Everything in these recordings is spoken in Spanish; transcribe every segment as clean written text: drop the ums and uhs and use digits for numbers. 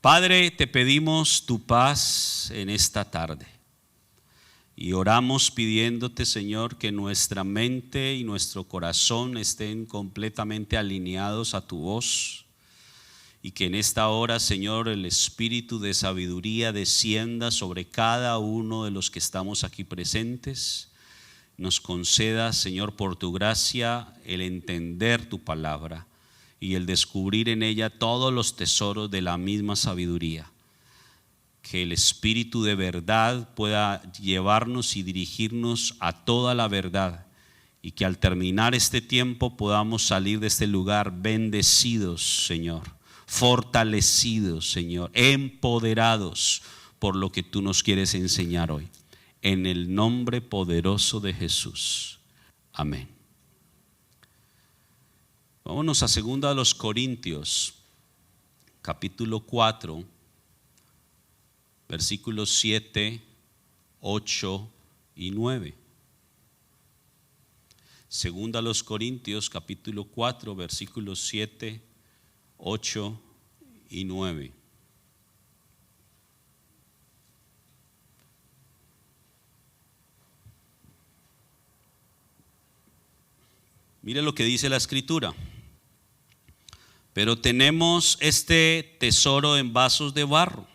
Padre, te pedimos tu paz en esta tarde y oramos pidiéndote, Señor, que nuestra mente y nuestro corazón estén completamente alineados a tu voz y que en esta hora, Señor, el espíritu de sabiduría descienda sobre cada uno de los que estamos aquí presentes. Nos conceda, Señor, por tu gracia, el entender tu palabra y el descubrir en ella todos los tesoros de la misma sabiduría. Que el Espíritu de verdad pueda llevarnos y dirigirnos a toda la verdad, y que al terminar este tiempo podamos salir de este lugar bendecidos, Señor, fortalecidos, Señor, empoderados por lo que tú nos quieres enseñar hoy. En el nombre poderoso de Jesús. Amén. Vámonos a 2 Corintios, capítulo 4, versículos 7, 8 y 9. 2 Corintios, capítulo 4, versículos 7, 8 y 9. Mire lo que dice la Escritura. Pero tenemos este tesoro en vasos de barro,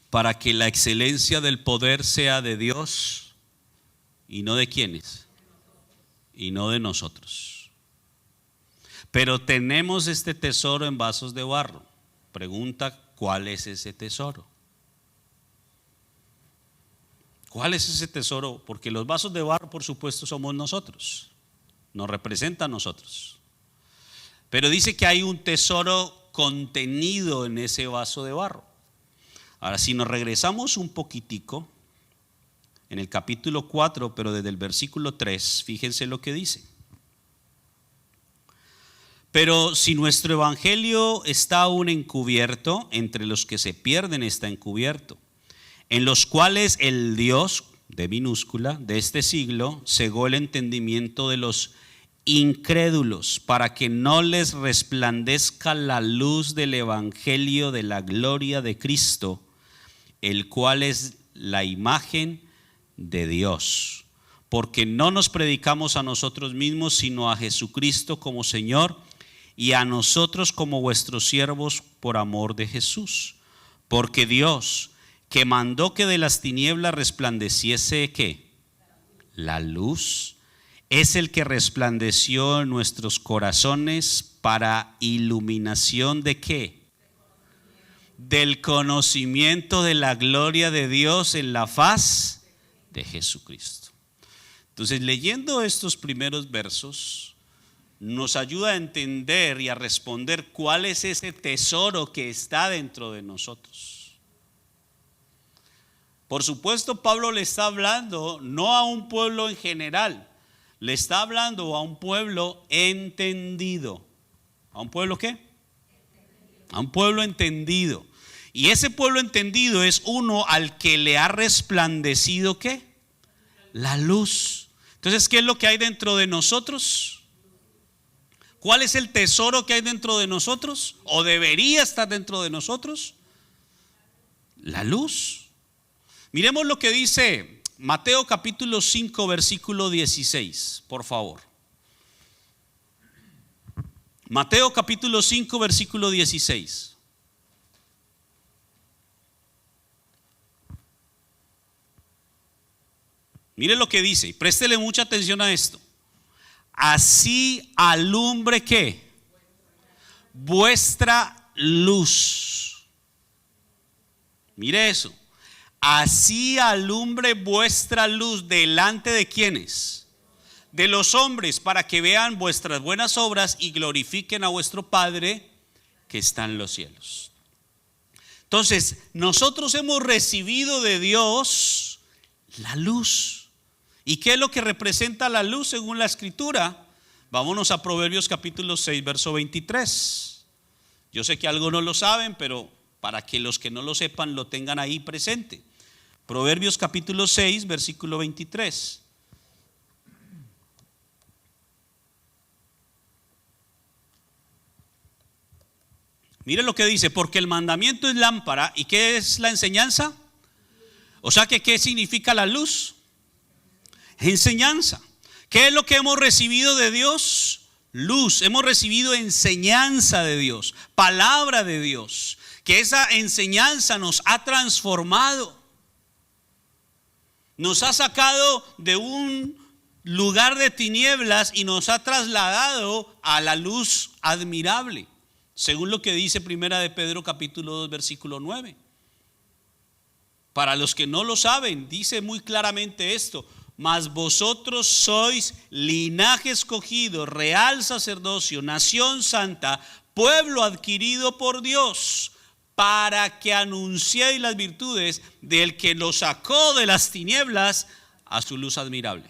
para que la excelencia del poder sea de Dios y no de quienes, y no de nosotros. Pero tenemos este tesoro en vasos de barro. Pregunta, ¿cuál es ese tesoro? ¿Cuál es ese tesoro? Porque los vasos de barro, por supuesto, somos nosotros. Nos representa a nosotros. Pero dice que hay un tesoro contenido en ese vaso de barro. Ahora, si nos regresamos un poquitico, en el capítulo 4, pero desde el versículo 3, fíjense lo que dice. Pero si nuestro evangelio está aún encubierto, entre los que se pierden está encubierto, en los cuales el Dios, de minúscula, de este siglo, cegó el entendimiento de los incrédulos, para que no les resplandezca la luz del evangelio de la gloria de Cristo, el cual es la imagen de Dios. Porque no nos predicamos a nosotros mismos, sino a Jesucristo como Señor, y a nosotros como vuestros siervos por amor de Jesús. Porque Dios, que mandó que de las tinieblas resplandeciese ¿qué? La luz, es el que resplandeció en nuestros corazones para iluminación ¿de qué? Del conocimiento de la gloria de Dios en la faz de Jesucristo. Entonces, leyendo estos primeros versos, nos ayuda a entender y a responder cuál es ese tesoro que está dentro de nosotros. Por supuesto, Pablo le está hablando no a un pueblo en general, le está hablando a un pueblo entendido. ¿A un pueblo qué? A un pueblo entendido. Y ese pueblo entendido es uno al que le ha resplandecido ¿qué? La luz. Entonces, ¿qué es lo que hay dentro de nosotros? ¿Cuál es el tesoro que hay dentro de nosotros? ¿O debería estar dentro de nosotros? La luz. Miremos lo que dice Mateo capítulo 5 versículo 16, por favor. Mateo capítulo 5 versículo 16. Mire lo que dice, préstele mucha atención a esto. Así alumbre ¿qué? Vuestra luz. Mire eso. Así alumbre vuestra luz delante de ¿quiénes? De los hombres, para que vean vuestras buenas obras y glorifiquen a vuestro Padre que está en los cielos. Entonces, nosotros hemos recibido de Dios la luz. ¿Y qué es lo que representa la luz según la Escritura? Vámonos a Proverbios capítulo 6, verso 23. Yo sé que algunos lo saben, pero para que los que no lo sepan lo tengan ahí presente. Proverbios capítulo 6, versículo 23. Mire lo que dice, porque el mandamiento es lámpara. ¿Y qué es la enseñanza? O sea que ¿qué significa la luz? Enseñanza. ¿Qué es lo que hemos recibido de Dios? Luz. Hemos recibido enseñanza de Dios, palabra de Dios. Que esa enseñanza nos ha transformado. Nos ha sacado de un lugar de tinieblas y nos ha trasladado a la luz admirable, según lo que dice Primera de Pedro capítulo 2 versículo 9. Para los que no lo saben, dice muy claramente esto: mas vosotros sois linaje escogido, real sacerdocio, nación santa, pueblo adquirido por Dios, para que anunciéis las virtudes del que los sacó de las tinieblas a su luz admirable.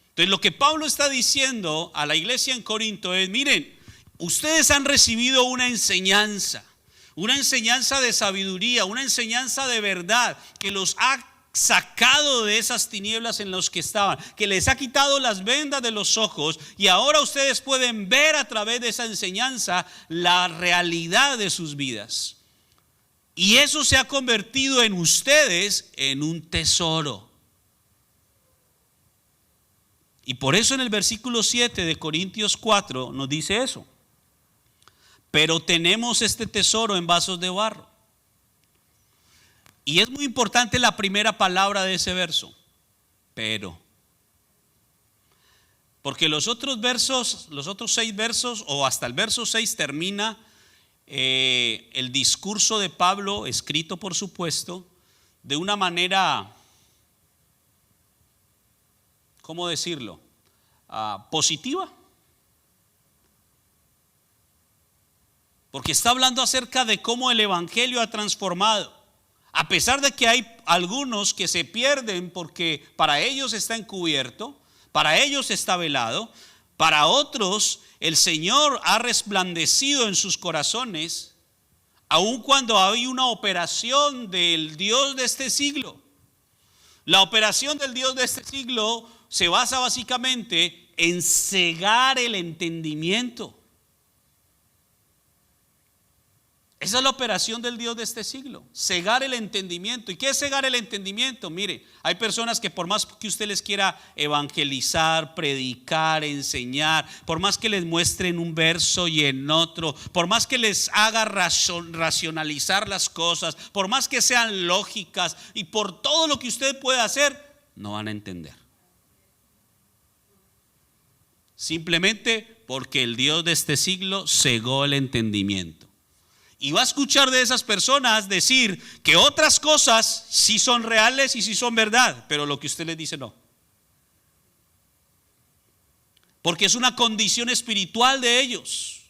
Entonces lo que Pablo está diciendo a la iglesia en Corinto es: miren, ustedes han recibido una enseñanza de sabiduría, una enseñanza de verdad que los ha sacado de esas tinieblas en las que estaban, que les ha quitado las vendas de los ojos, y ahora ustedes pueden ver a través de esa enseñanza la realidad de sus vidas. Y eso se ha convertido en ustedes en un tesoro. Y por eso en el versículo 7 de Corintios 4 nos dice eso: pero tenemos este tesoro en vasos de barro. Y es muy importante la primera palabra de ese verso, pero. Porque los otros 6 versos, o hasta el verso 6 termina el discurso de Pablo, escrito por supuesto, de una manera, ¿cómo decirlo? Positiva. Porque está hablando acerca de cómo el evangelio ha transformado. A pesar de que hay algunos que se pierden porque para ellos está encubierto, para ellos está velado, para otros el Señor ha resplandecido en sus corazones, aun cuando hay una operación del Dios de este siglo. La operación del Dios de este siglo se basa básicamente en cegar el entendimiento. Esa es la operación del Dios de este siglo, cegar el entendimiento. ¿Y qué es cegar el entendimiento? Mire, hay personas que por más que usted les quiera evangelizar, predicar, enseñar, por más que les muestren un verso y en otro, por más que les haga racionalizar las cosas, por más que sean lógicas y por todo lo que usted pueda hacer, no van a entender. Simplemente porque el Dios de este siglo cegó el entendimiento. Y va a escuchar de esas personas decir que otras cosas sí son reales y sí son verdad, pero lo que usted les dice no. Porque es una condición espiritual de ellos.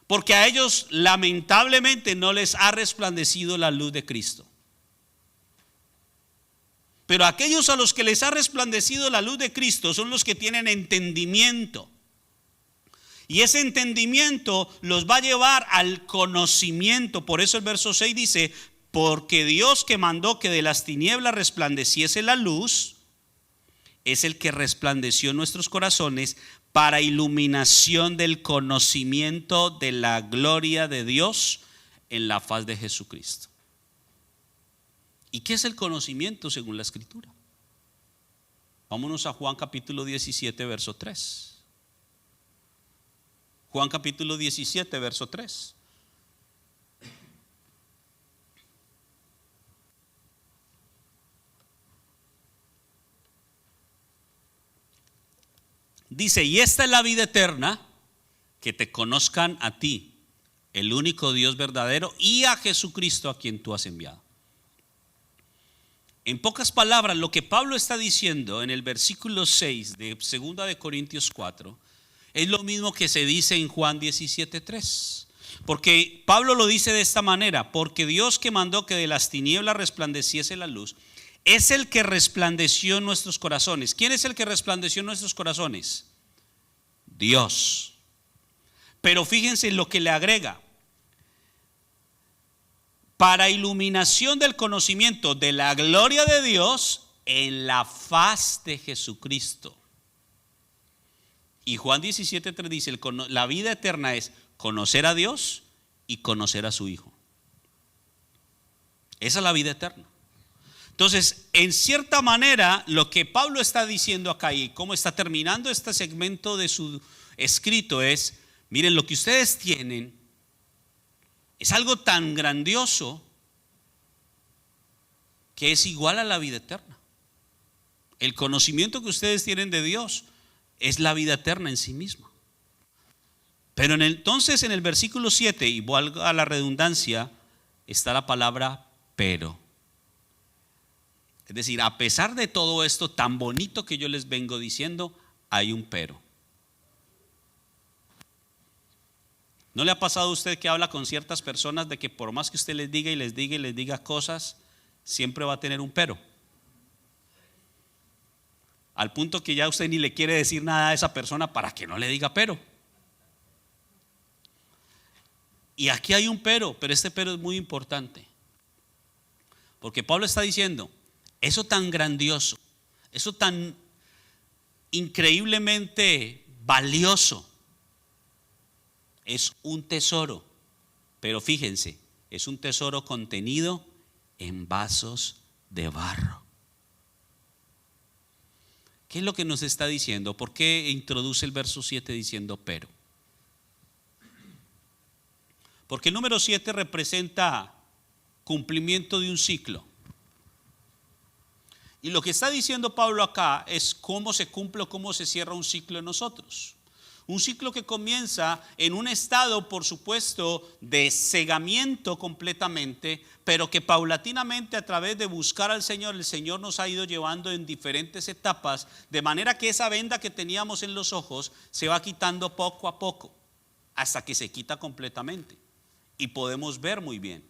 Porque a ellos lamentablemente no les ha resplandecido la luz de Cristo. Pero aquellos a los que les ha resplandecido la luz de Cristo son los que tienen entendimiento. Y ese entendimiento los va a llevar al conocimiento. Por eso el verso 6 dice: porque Dios, que mandó que de las tinieblas resplandeciese la luz, es el que resplandeció en nuestros corazones para iluminación del conocimiento de la gloria de Dios en la faz de Jesucristo. ¿Y qué es el conocimiento según la Escritura? Vámonos a Juan capítulo 17 verso 3. Juan capítulo 17 verso 3. Dice: y esta es la vida eterna, que te conozcan a ti, el único Dios verdadero, y a Jesucristo a quien tú has enviado. En pocas palabras, lo que Pablo está diciendo en el versículo 6 de 2 de Corintios 4 es lo mismo que se dice en Juan 17:3. Porque Pablo lo dice de esta manera: porque Dios, que mandó que de las tinieblas resplandeciese la luz, es el que resplandeció en nuestros corazones. ¿Quién es el que resplandeció en nuestros corazones? Dios. Pero fíjense lo que le agrega: para iluminación del conocimiento de la gloria de Dios en la faz de Jesucristo. Y Juan 17:3 dice: la vida eterna es conocer a Dios y conocer a su Hijo. Esa es la vida eterna. Entonces, en cierta manera, lo que Pablo está diciendo acá y cómo está terminando este segmento de su escrito es: miren, lo que ustedes tienen es algo tan grandioso que es igual a la vida eterna. El conocimiento que ustedes tienen de Dios es la vida eterna en sí misma. Pero entonces en el versículo 7, y valga la redundancia, está la palabra pero. Es decir, a pesar de todo esto tan bonito que yo les vengo diciendo, hay un pero. ¿No le ha pasado a usted que habla con ciertas personas de que por más que usted les diga y les diga y les diga cosas, siempre va a tener un pero? Al punto que ya usted ni le quiere decir nada a esa persona para que no le diga pero. Y aquí hay un pero este pero es muy importante. Porque Pablo está diciendo: eso tan grandioso, eso tan increíblemente valioso, es un tesoro. Pero fíjense, es un tesoro contenido en vasos de barro. ¿Qué es lo que nos está diciendo? ¿Por qué introduce el verso 7 diciendo pero? Porque el número 7 representa cumplimiento de un ciclo. Y lo que está diciendo Pablo acá es cómo se cumple o cómo se cierra un ciclo en nosotros. Un ciclo que comienza en un estado, por supuesto, de cegamiento completamente, pero que paulatinamente, a través de buscar al Señor, el Señor nos ha ido llevando en diferentes etapas, de manera que esa venda que teníamos en los ojos se va quitando poco a poco, hasta que se quita completamente y podemos ver muy bien.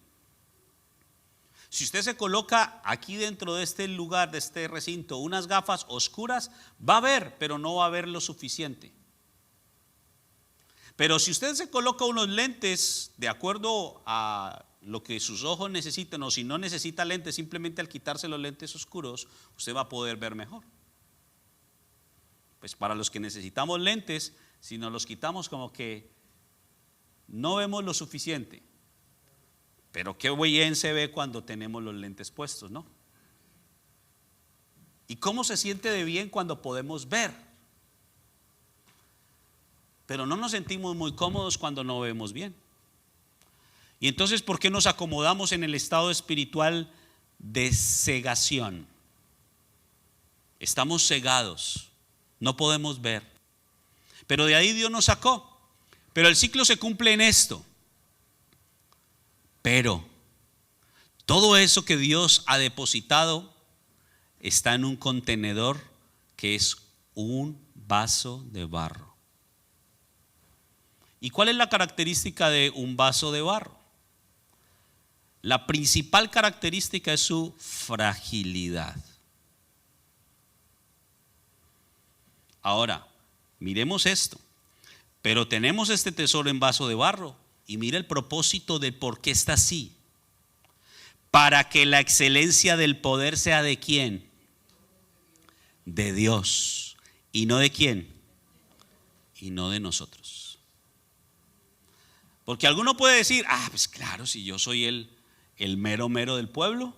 Si usted se coloca aquí dentro de este lugar, de este recinto, unas gafas oscuras, va a ver, pero no va a ver lo suficiente. Pero si usted se coloca unos lentes de acuerdo a lo que sus ojos necesitan, o si no necesita lentes, simplemente al quitarse los lentes oscuros, usted va a poder ver mejor. Pues para los que necesitamos lentes, si nos los quitamos, como que no vemos lo suficiente. Pero qué bien se ve cuando tenemos los lentes puestos, ¿no? ¿Y cómo se siente de bien cuando podemos ver? Pero no nos sentimos muy cómodos cuando no vemos bien. Y entonces, ¿por qué nos acomodamos en el estado espiritual de cegación? Estamos cegados, no podemos ver. Pero de ahí Dios nos sacó. Pero el ciclo se cumple en esto. Pero todo eso que Dios ha depositado está en un contenedor que es un vaso de barro. ¿Y cuál es la característica de un vaso de barro? La principal característica es su fragilidad. Ahora, miremos esto. Pero tenemos este tesoro en vaso de barro. Y mira el propósito de por qué está así. Para que la excelencia del poder sea ¿de quién? De Dios. ¿Y no de quién? Y no de nosotros. Porque alguno puede decir: pues claro, si yo soy el mero mero del pueblo,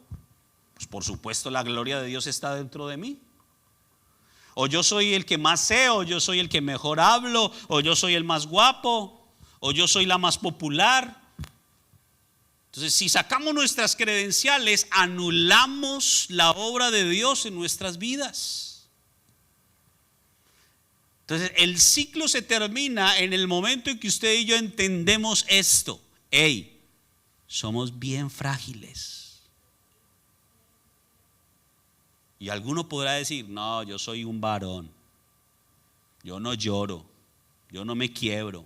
pues por supuesto la gloria de Dios está dentro de mí. O yo soy el que más sé, o yo soy el que mejor hablo, o yo soy el más guapo, o yo soy la más popular. Entonces, si sacamos nuestras credenciales, anulamos la obra de Dios en nuestras vidas. Entonces, el ciclo se termina en el momento en que usted y yo entendemos esto. Somos bien frágiles. Y alguno podrá decir: no, yo soy un varón, yo no lloro, yo no me quiebro.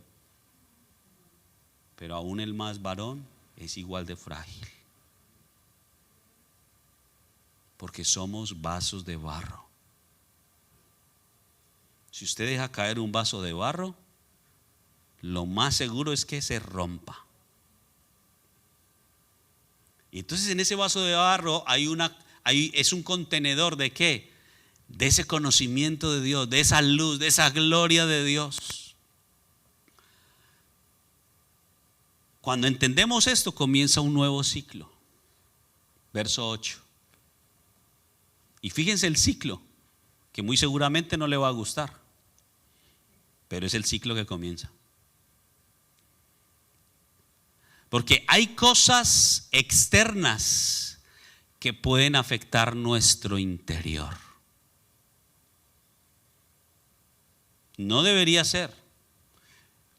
Pero aún el más varón es igual de frágil, porque somos vasos de barro. Si usted deja caer un vaso de barro, lo más seguro es que se rompa. Y entonces en ese vaso de barro es un contenedor ¿de qué? De ese conocimiento de Dios, de esa luz, de esa gloria de Dios. Cuando entendemos esto, comienza un nuevo ciclo. Verso 8. Y fíjense el ciclo, que muy seguramente no le va a gustar, pero es el ciclo que comienza. Porque hay cosas externas que pueden afectar nuestro interior. No debería ser.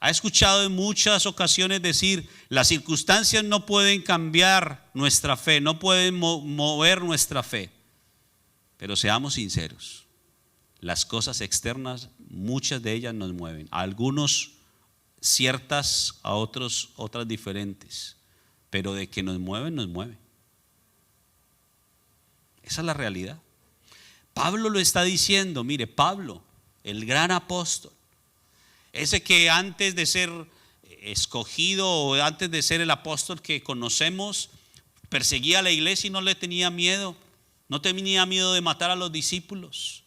Ha escuchado en muchas ocasiones decir, las circunstancias no pueden cambiar nuestra fe, no pueden mover nuestra fe. Pero seamos sinceros, las cosas externas, muchas de ellas nos mueven. A algunos ciertas, a otros otras diferentes. Pero de que nos mueven, nos mueven. Esa es la realidad. Pablo lo está diciendo, mire, Pablo, el gran apóstol, ese que antes de ser escogido o antes de ser el apóstol que conocemos, perseguía a la iglesia y no le tenía miedo, no tenía miedo de matar a los discípulos,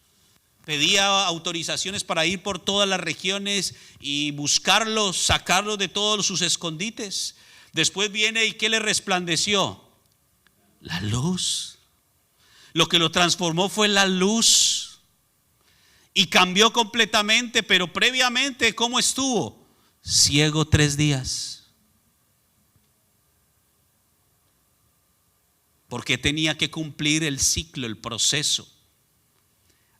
pedía autorizaciones para ir por todas las regiones y buscarlos, sacarlos de todos sus escondites. Después viene y ¿qué le resplandeció? La luz. Lo que lo transformó fue la luz. Y cambió completamente, pero previamente, ¿cómo estuvo? Ciego 3 días. Porque tenía que cumplir el ciclo, el proceso.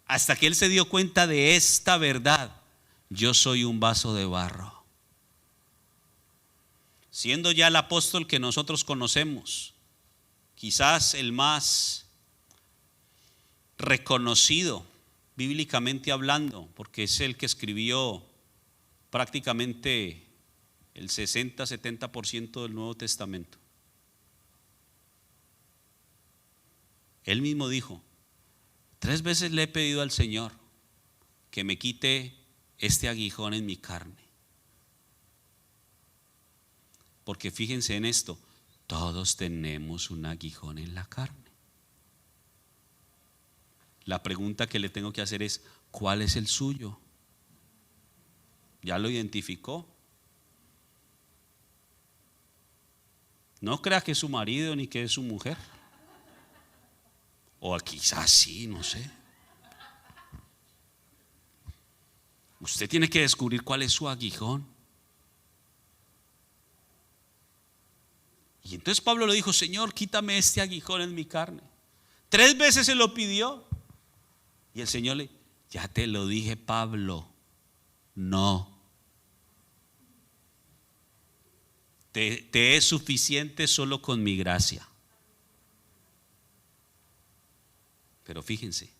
Hasta que él se dio cuenta de esta verdad: yo soy un vaso de barro. Siendo ya el apóstol que nosotros conocemos, quizás el más reconocido bíblicamente hablando, porque es el que escribió prácticamente el 60-70% del Nuevo Testamento. Él mismo dijo: 3 veces le he pedido al Señor que me quite este aguijón en mi carne. Porque fíjense en esto, todos tenemos un aguijón en la carne. La pregunta que le tengo que hacer es: ¿cuál es el suyo? ¿Ya lo identificó? No crea que es su marido ni que es su mujer. O quizás sí, no sé. Usted tiene que descubrir cuál es su aguijón. Y entonces Pablo le dijo: Señor, quítame este aguijón en mi carne. 3 veces se lo pidió. Y el Señor le: ya te lo dije, Pablo, no. Te es suficiente solo con mi gracia. Pero fíjense,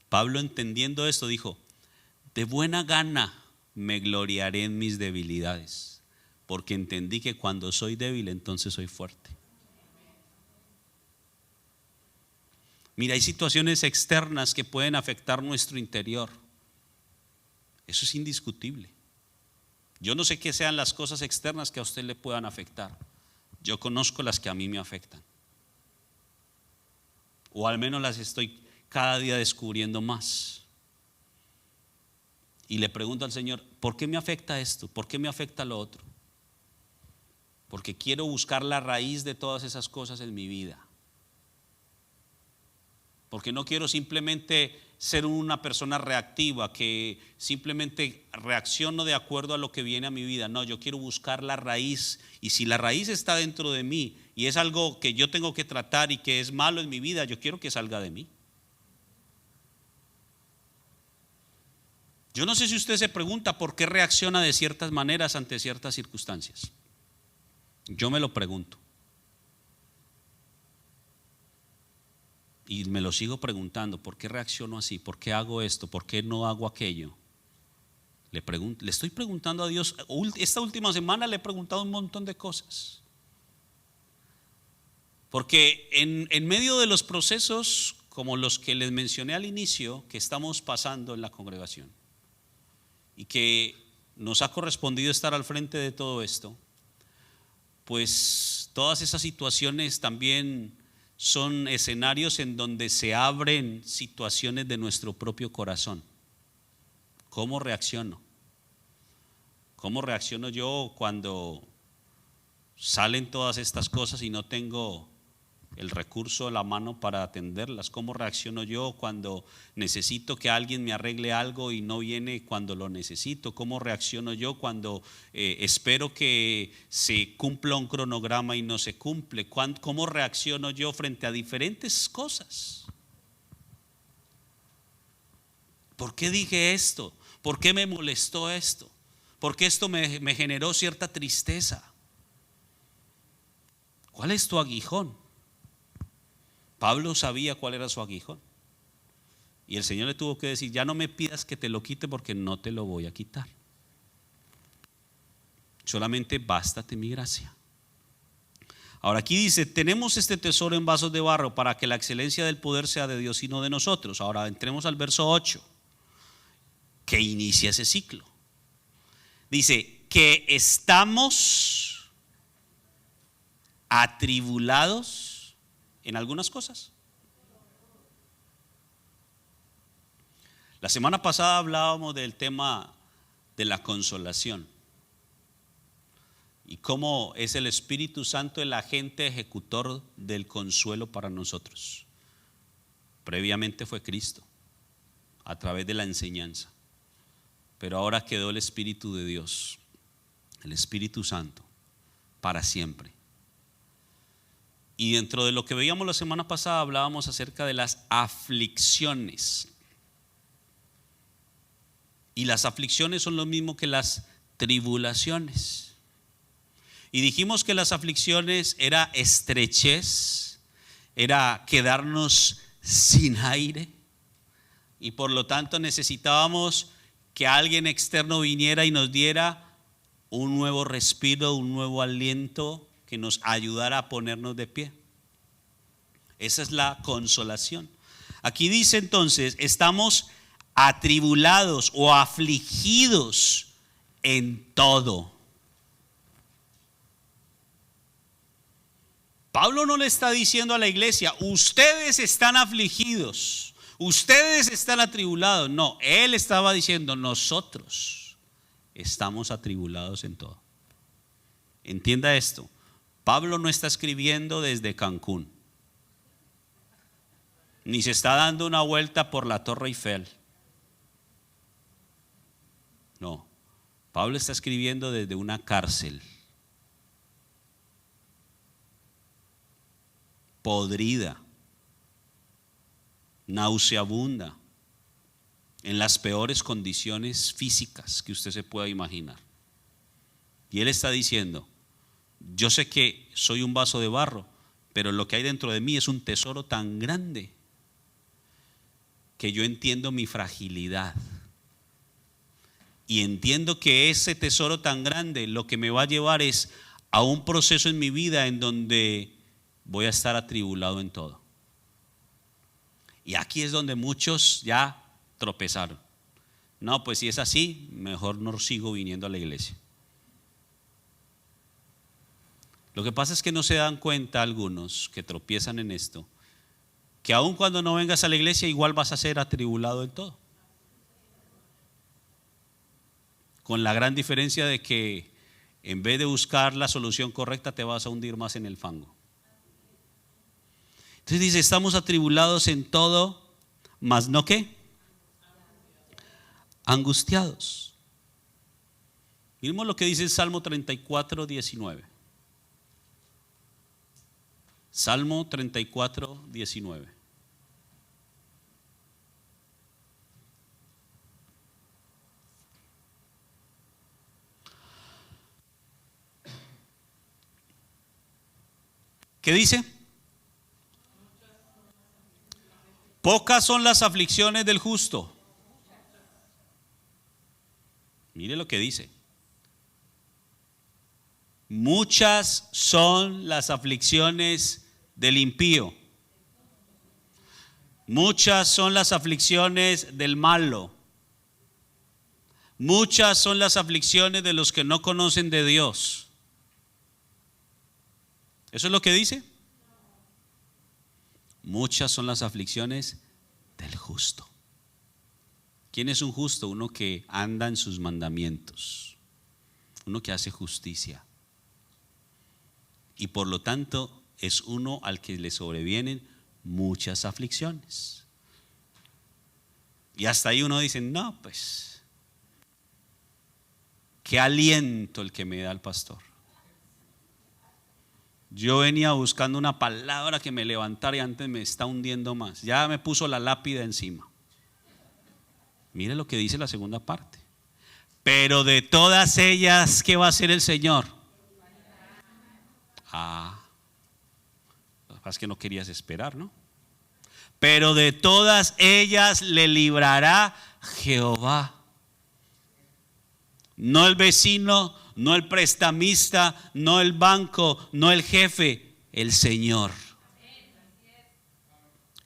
Pablo, entendiendo esto, dijo: de buena gana me gloriaré en mis debilidades, porque entendí que cuando soy débil, entonces soy fuerte. Mira, hay situaciones externas que pueden afectar nuestro interior. Eso es indiscutible. Yo no sé qué sean las cosas externas que a usted le puedan afectar. Yo conozco las que a mí me afectan. O al menos las estoy cada día descubriendo más. Y le pregunto al Señor: ¿por qué me afecta esto? ¿Por qué me afecta lo otro? Porque quiero buscar la raíz de todas esas cosas en mi vida. Porque no quiero simplemente ser una persona reactiva que simplemente reacciono de acuerdo a lo que viene a mi vida. No, yo quiero buscar la raíz. Y si la raíz está dentro de mí y es algo que yo tengo que tratar y que es malo en mi vida, yo quiero que salga de mí. Yo no sé si usted se pregunta por qué reacciona de ciertas maneras ante ciertas circunstancias. Yo me lo pregunto. Y me lo sigo preguntando: ¿por qué reacciono así? ¿Por qué hago esto? ¿Por qué no hago aquello? Le estoy preguntando a Dios. Esta última semana le he preguntado un montón de cosas. Porque en medio de los procesos como los que les mencioné al inicio, que estamos pasando en la congregación y que nos ha correspondido estar al frente de todo esto, pues todas esas situaciones también son escenarios en donde se abren situaciones de nuestro propio corazón. ¿Cómo reacciono? ¿Cómo reacciono yo cuando salen todas estas cosas y no tengo el recurso a la mano para atenderlas. ¿Cómo reacciono yo cuando necesito que alguien me arregle algo y no viene cuando lo necesito? ¿Cómo reacciono yo cuando espero que se cumpla un cronograma y no se cumple? ¿Cómo reacciono yo frente a diferentes cosas? ¿Por qué dije esto? ¿Por qué me molestó esto? ¿Por qué esto me generó cierta tristeza? ¿Cuál es tu aguijón? Pablo sabía cuál era su aguijón. Y el Señor le tuvo que decir: ya no me pidas que te lo quite, porque no te lo voy a quitar. Solamente bástate mi gracia. Ahora aquí dice: tenemos este tesoro en vasos de barro, para que la excelencia del poder sea de Dios y no de nosotros. Ahora entremos al verso 8, que inicia ese ciclo. Dice que estamos atribulados en algunas cosas. La semana pasada hablábamos del tema de la consolación y cómo es el Espíritu Santo el agente ejecutor del consuelo para nosotros. Previamente fue Cristo, a través de la enseñanza, pero ahora quedó el Espíritu de Dios, el Espíritu Santo, para siempre. Y dentro de lo que veíamos la semana pasada hablábamos acerca de las aflicciones. Y las aflicciones son lo mismo que las tribulaciones. Y dijimos que las aflicciones era estrechez, era quedarnos sin aire. Y por lo tanto necesitábamos que alguien externo viniera y nos diera un nuevo respiro, un nuevo aliento, que nos ayudara a ponernos de pie. Esa es la consolación. Aquí dice entonces: estamos atribulados o afligidos en todo. Pablo no le está diciendo a la iglesia: ustedes están afligidos, ustedes están atribulados. No, él estaba diciendo: nosotros estamos atribulados en todo. Entienda esto: Pablo no está escribiendo desde Cancún, ni se está dando una vuelta por la Torre Eiffel. No, Pablo está escribiendo desde una cárcel podrida, nauseabunda, en las peores condiciones físicas que usted se pueda imaginar. Y él está diciendo: yo sé que soy un vaso de barro, pero lo que hay dentro de mí es un tesoro tan grande que yo entiendo mi fragilidad. Y entiendo que ese tesoro tan grande lo que me va a llevar es a un proceso en mi vida en donde voy a estar atribulado en todo. Y aquí es donde muchos ya tropezaron. No, pues si es así, mejor no sigo viniendo a la iglesia. Lo que pasa es que no se dan cuenta algunos que tropiezan en esto, que aun cuando no vengas a la iglesia igual vas a ser atribulado en todo. Con la gran diferencia de que en vez de buscar la solución correcta te vas a hundir más en el fango. Entonces dice: estamos atribulados en todo, mas no ¿qué? Angustiados. Miremos lo que dice el Salmo 34, 19. Salmo 34, 19. ¿Qué dice? Pocas son las aflicciones del justo. Mire lo que dice: muchas son las aflicciones del impío, muchas son las aflicciones del malo, muchas son las aflicciones de los que no conocen de Dios. ¿Eso es lo que dice? Muchas son las aflicciones del justo. ¿Quién es un justo? Uno que anda en sus mandamientos, uno que hace justicia. y por lo tanto es uno al que le sobrevienen muchas aflicciones. Y hasta ahí uno dice, no, pues, qué aliento el que me da el pastor. Yo venía buscando una palabra que me levantara y antes me está hundiendo más. Ya me puso la lápida encima. Mire lo que dice la segunda parte. Pero de todas ellas, ¿qué va a hacer el Señor? Lo que pasa es que no querías esperar, ¿no? Pero de todas ellas le librará Jehová. No el vecino, no el prestamista, no el banco, no el jefe, el Señor.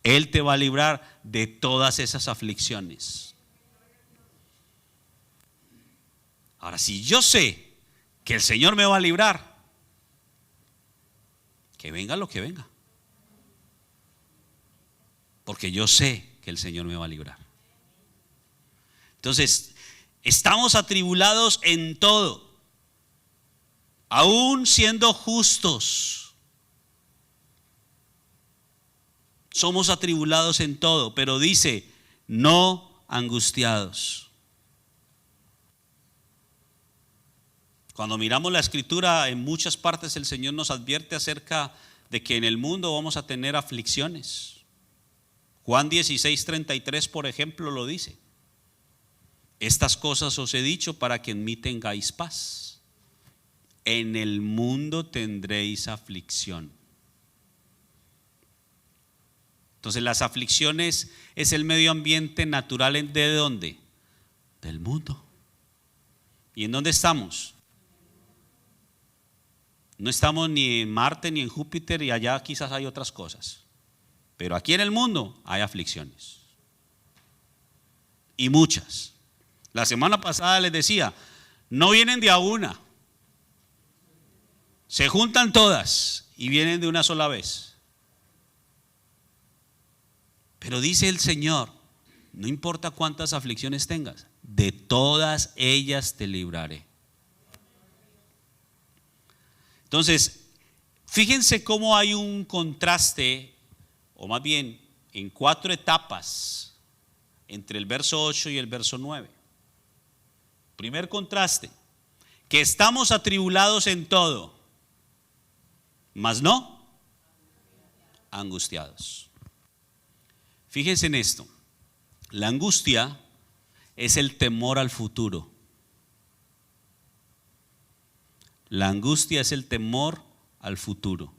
Él te va a librar de todas esas aflicciones. Ahora, si yo sé que el Señor me va a librar, que venga lo que venga, porque yo sé que el Señor me va a librar. Entonces, estamos atribulados en todo, aún siendo justos. Somos atribulados en todo, pero dice, no angustiados. Cuando miramos la Escritura, en muchas partes el Señor nos advierte acerca de que en el mundo vamos a tener aflicciones. Juan 16:33, por ejemplo, lo dice. Estas cosas os he dicho para que en mí tengáis paz. En el mundo tendréis aflicción. Entonces las aflicciones es el medio ambiente natural ¿de dónde? Del mundo. ¿Y en dónde estamos? No estamos ni en Marte ni en Júpiter, y allá quizás hay otras cosas. Pero aquí en el mundo hay aflicciones. Y muchas. La semana pasada les decía, no vienen de a una. Se juntan todas y vienen de una sola vez. Pero dice el Señor, no importa cuántas aflicciones tengas, de todas ellas te libraré. Entonces, fíjense cómo hay un contraste, o más bien en 4 etapas entre el verso 8 y el verso 9. Primer contraste, que estamos atribulados en todo, mas no angustiados. Fíjense en esto, la angustia es el temor al futuro. La angustia es el temor al futuro.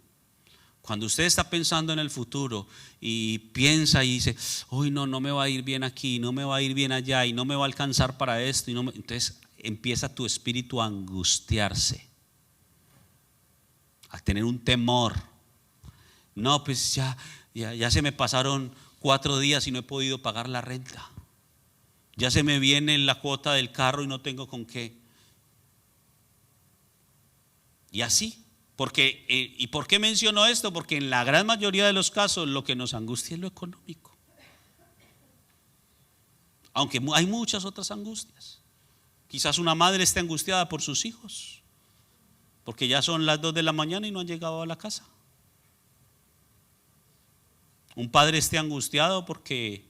Cuando usted está pensando en el futuro y piensa y dice, uy, no me va a ir bien aquí, no me va a ir bien allá y no me va a alcanzar para esto, entonces empieza tu espíritu a angustiarse, a tener un temor. No, pues ya se me pasaron 4 días y no he podido pagar la renta. Ya se me viene la cuota del carro y no tengo con qué. Y así, ¿y por qué menciono esto? Porque en la gran mayoría de los casos lo que nos angustia es lo económico. Aunque hay muchas otras angustias. Quizás una madre esté angustiada por sus hijos, porque ya son las 2 de la mañana y no han llegado a la casa. Un padre esté angustiado porque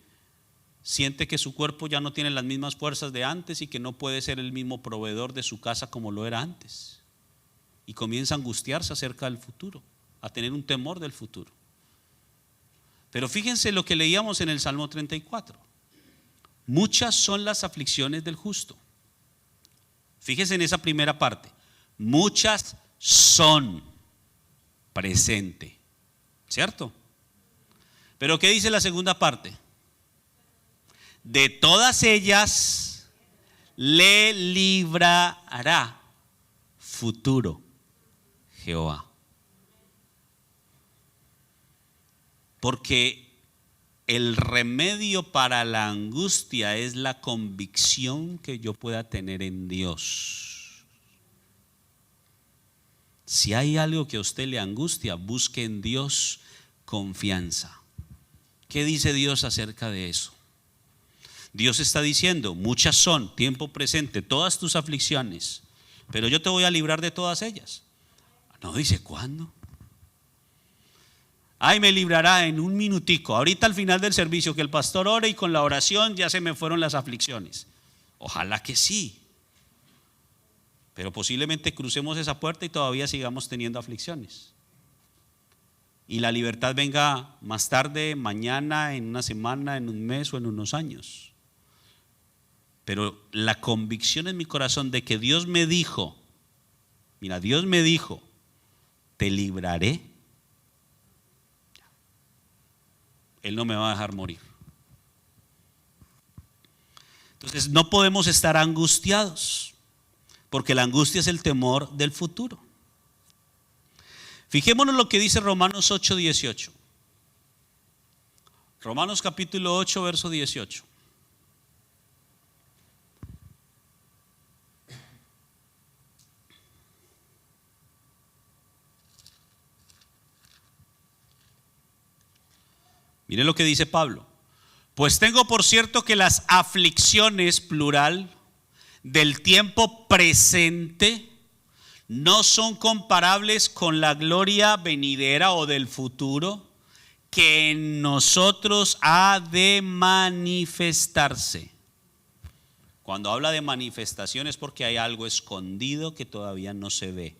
siente que su cuerpo ya no tiene las mismas fuerzas de antes y que no puede ser el mismo proveedor de su casa como lo era antes. Y comienza a angustiarse acerca del futuro, a tener un temor del futuro. Pero fíjense lo que leíamos en el Salmo 34. Muchas son las aflicciones del justo. Fíjense en esa primera parte. Muchas son, presente, ¿cierto? Pero ¿qué dice la segunda parte? De todas ellas le librará, futuro, Jehová. Porque el remedio para la angustia es la convicción que yo pueda tener en Dios. Si hay algo que a usted le angustia, busque en Dios confianza. ¿Qué dice Dios acerca de eso? Dios está diciendo, muchas son, tiempo presente, todas tus aflicciones, pero yo te voy a librar de todas ellas. No dice cuándo. Ay, me librará en un minutico. Ahorita al final del servicio que el pastor ore y con la oración ya se me fueron las aflicciones. Ojalá que sí. Pero posiblemente crucemos esa puerta y todavía sigamos teniendo aflicciones. Y la libertad venga más tarde, mañana, en una semana, en un mes o en unos años. Pero la convicción en mi corazón de que Dios me dijo, mira, Dios me dijo, te libraré. Él no me va a dejar morir. Entonces no podemos estar angustiados, porque la angustia es el temor del futuro. Fijémonos lo que dice Romanos 8:18. Romanos capítulo 8, verso 18. Mire lo que dice Pablo. Pues tengo por cierto que las aflicciones, plural, del tiempo presente no son comparables con la gloria venidera o del futuro que en nosotros ha de manifestarse. Cuando habla de manifestación es porque hay algo escondido que todavía no se ve.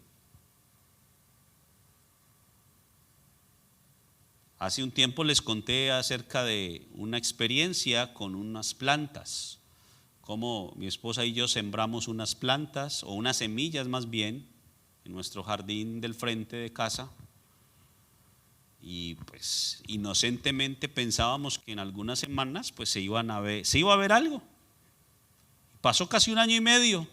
Hace un tiempo les conté acerca de una experiencia con unas plantas, cómo mi esposa y yo sembramos unas plantas o unas semillas más bien en nuestro jardín del frente de casa, y pues inocentemente pensábamos que en algunas semanas pues se iba a ver algo. Pasó casi 1 año y medio,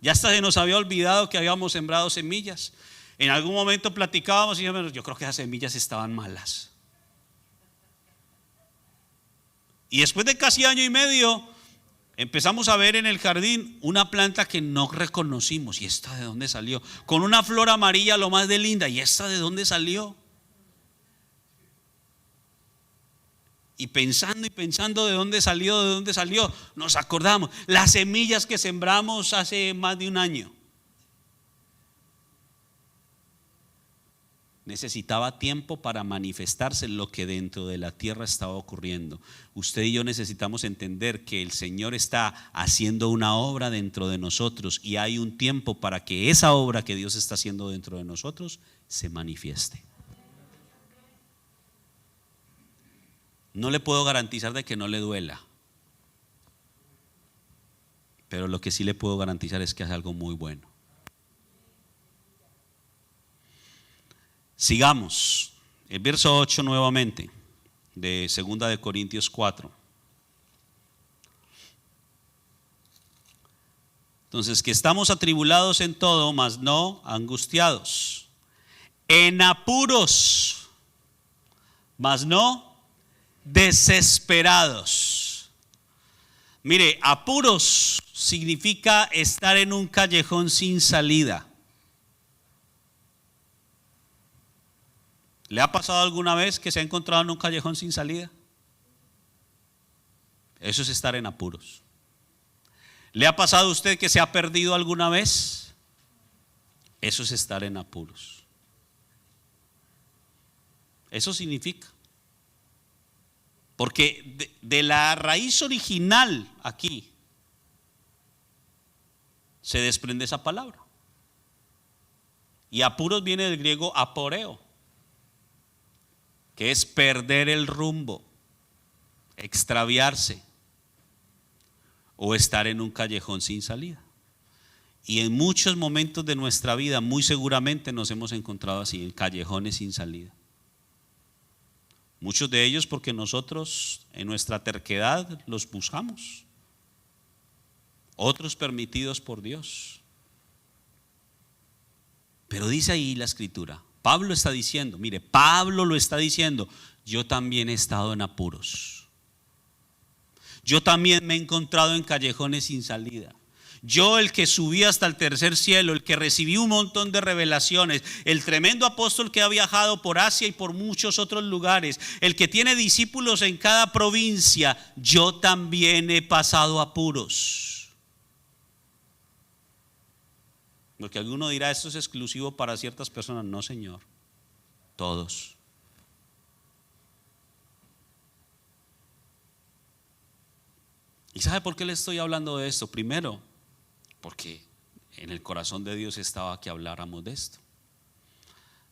ya hasta se nos había olvidado que habíamos sembrado semillas. En algún momento platicábamos y yo creo que esas semillas estaban malas. Y después de casi 1 año y medio empezamos a ver en el jardín una planta que no reconocimos. ¿Y esta de dónde salió? Con una flor amarilla lo más de linda. ¿Y esta de dónde salió? Y pensando de dónde salió, nos acordamos las semillas que sembramos hace más de 1 año. Necesitaba tiempo para manifestarse lo que dentro de la tierra estaba ocurriendo. Usted y yo necesitamos entender que el Señor está haciendo una obra dentro de nosotros y hay un tiempo para que esa obra que Dios está haciendo dentro de nosotros se manifieste. No le puedo garantizar de que no le duela, pero lo que sí le puedo garantizar es que hace algo muy bueno. Sigamos, el verso 8 nuevamente, de 2 de Corintios 4. Entonces, que estamos atribulados en todo, mas no angustiados, en apuros, mas no desesperados. Mire, apuros significa estar en un callejón sin salida. ¿Le ha pasado alguna vez que se ha encontrado en un callejón sin salida? Eso es estar en apuros. ¿Le ha pasado a usted que se ha perdido alguna vez? Eso es estar en apuros. Eso significa. Porque de la raíz original aquí se desprende esa palabra. Y apuros viene del griego aporeo, que es perder el rumbo, extraviarse o estar en un callejón sin salida. Y en muchos momentos de nuestra vida muy seguramente nos hemos encontrado así, en callejones sin salida. Muchos de ellos porque nosotros en nuestra terquedad los buscamos, otros permitidos por Dios. Pero dice ahí la escritura, Pablo está diciendo, mire, Pablo lo está diciendo, yo también he estado en apuros. Yo también me he encontrado en callejones sin salida. Yo, el que subí hasta el tercer cielo, el que recibí un montón de revelaciones, el tremendo apóstol que ha viajado por Asia y por muchos otros lugares, el que tiene discípulos en cada provincia, yo también he pasado apuros. Porque alguno dirá, esto es exclusivo para ciertas personas. No, Señor, todos. ¿Y sabe por qué le estoy hablando de esto? Primero, porque en el corazón de Dios estaba que habláramos de esto.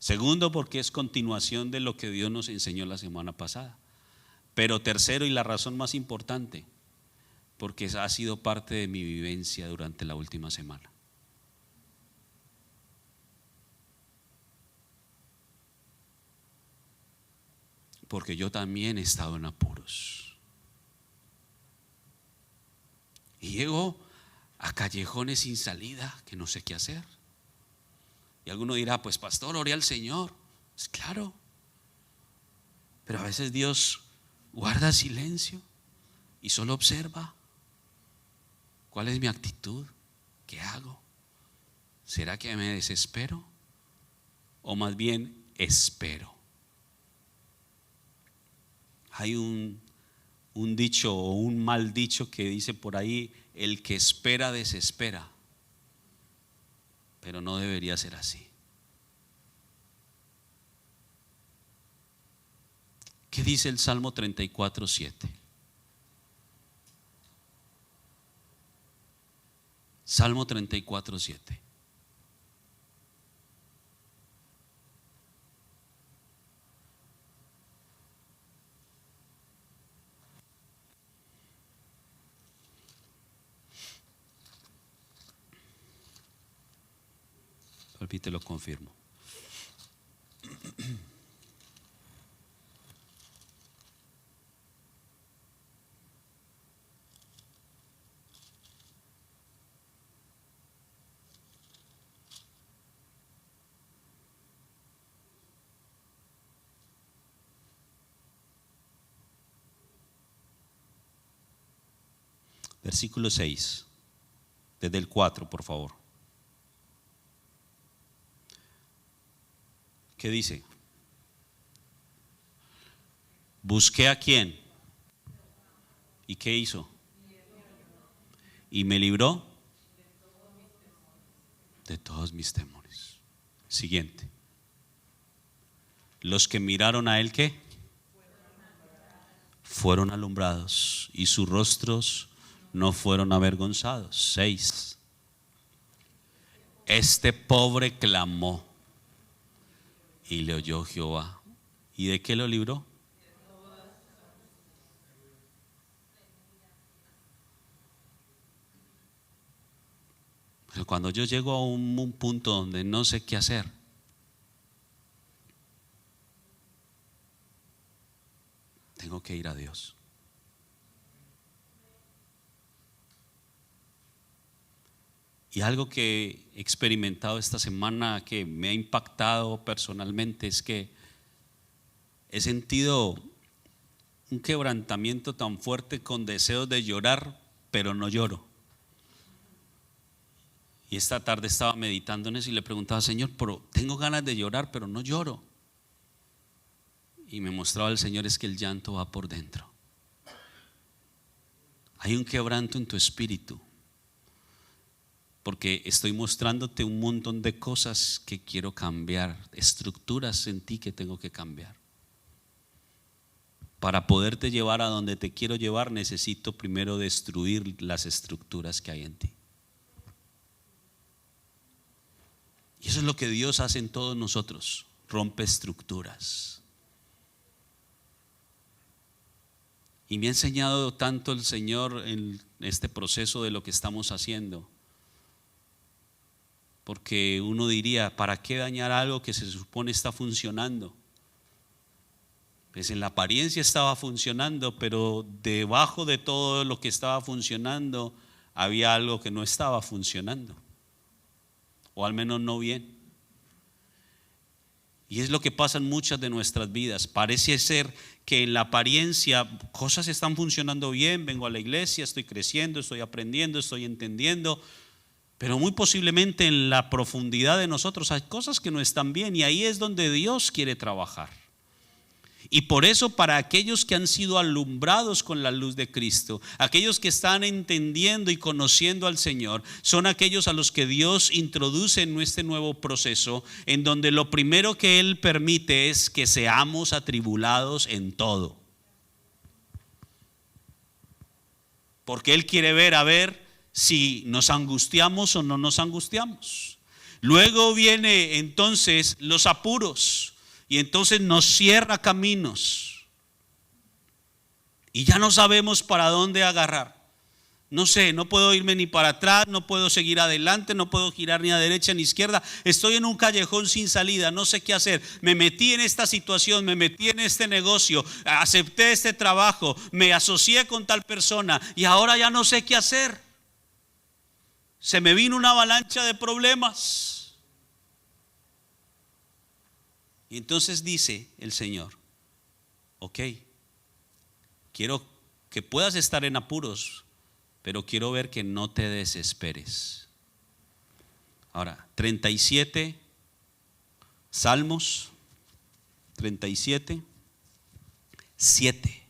Segundo, porque es continuación de lo que Dios nos enseñó la semana pasada. Pero tercero, y la razón más importante, porque ha sido parte de mi vivencia durante la última semana. Porque yo también he estado en apuros. Y llego a callejones sin salida que no sé qué hacer. Y alguno dirá, pues pastor, ore al Señor. Es claro. Pero a veces Dios guarda silencio y solo observa. ¿Cuál es mi actitud? ¿Qué hago? ¿Será que me desespero? O más bien espero. Hay un dicho o un mal dicho que dice por ahí: el que espera desespera. Pero no debería ser así. ¿Qué dice el Salmo 34:7? Salmo 34:7. Te lo confirmo. Versículo 6, desde el 4, por favor. ¿Qué dice? Busqué a quién. ¿Y qué hizo? Y me libró de todos mis temores. Siguiente. Los que miraron a él, ¿qué? Fueron alumbrados y sus rostros no fueron avergonzados. 6. Este pobre clamó y le oyó Jehová. ¿Y de qué lo libró? Pero cuando yo llego a un punto donde no sé qué hacer, tengo que ir a Dios. Y algo que he experimentado esta semana que me ha impactado personalmente es que he sentido un quebrantamiento tan fuerte con deseos de llorar, pero no lloro. Y esta tarde estaba meditando en eso y le preguntaba: Señor, pero tengo ganas de llorar, pero no lloro. Y me mostraba el Señor es que el llanto va por dentro. Hay un quebranto en tu espíritu, porque estoy mostrándote un montón de cosas que quiero cambiar, estructuras en ti que tengo que cambiar. Para poderte llevar a donde te quiero llevar, necesito primero destruir las estructuras que hay en ti. Y eso es lo que Dios hace en todos nosotros: rompe estructuras. Y me ha enseñado tanto el Señor en este proceso de lo que estamos haciendo. Porque uno diría: ¿para qué dañar algo que se supone está funcionando? Pues en la apariencia estaba funcionando, pero debajo de todo lo que estaba funcionando había algo que no estaba funcionando, o al menos no bien. Y es lo que pasa en muchas de nuestras vidas. Parece ser que en la apariencia cosas están funcionando bien, vengo a la iglesia, estoy creciendo, estoy aprendiendo, estoy entendiendo, pero muy posiblemente en la profundidad de nosotros hay cosas que no están bien, y ahí es donde Dios quiere trabajar. Y por eso, para aquellos que han sido alumbrados con la luz de Cristo, aquellos que están entendiendo y conociendo al Señor, son aquellos a los que Dios introduce en este nuevo proceso, en donde lo primero que Él permite es que seamos atribulados en todo. porque Él quiere ver a ver si nos angustiamos o no nos angustiamos. Luego viene entonces los apuros y entonces nos cierra caminos y ya no sabemos para dónde agarrar. No sé, no puedo irme ni para atrás, no puedo seguir adelante, no puedo girar ni a derecha ni a izquierda. Estoy en un callejón sin salida, no sé qué hacer. Me metí en esta situación, me metí en este negocio, acepté este trabajo, me asocié con tal persona y ahora ya no sé qué hacer. Se me vino una avalancha de problemas. Y entonces dice el Señor, ok, quiero que puedas estar en apuros, pero quiero ver que no te desesperes. Ahora, 37, Salmos 37, 7.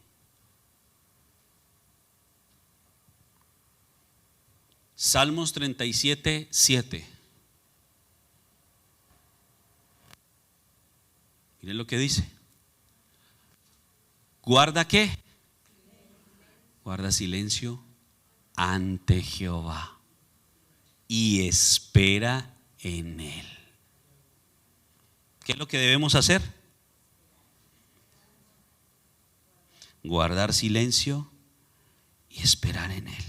Salmos 37, 7. Miren lo que dice. ¿Guarda qué? Guarda silencio ante Jehová y espera en Él. ¿Qué es lo que debemos hacer? Guardar silencio y esperar en Él.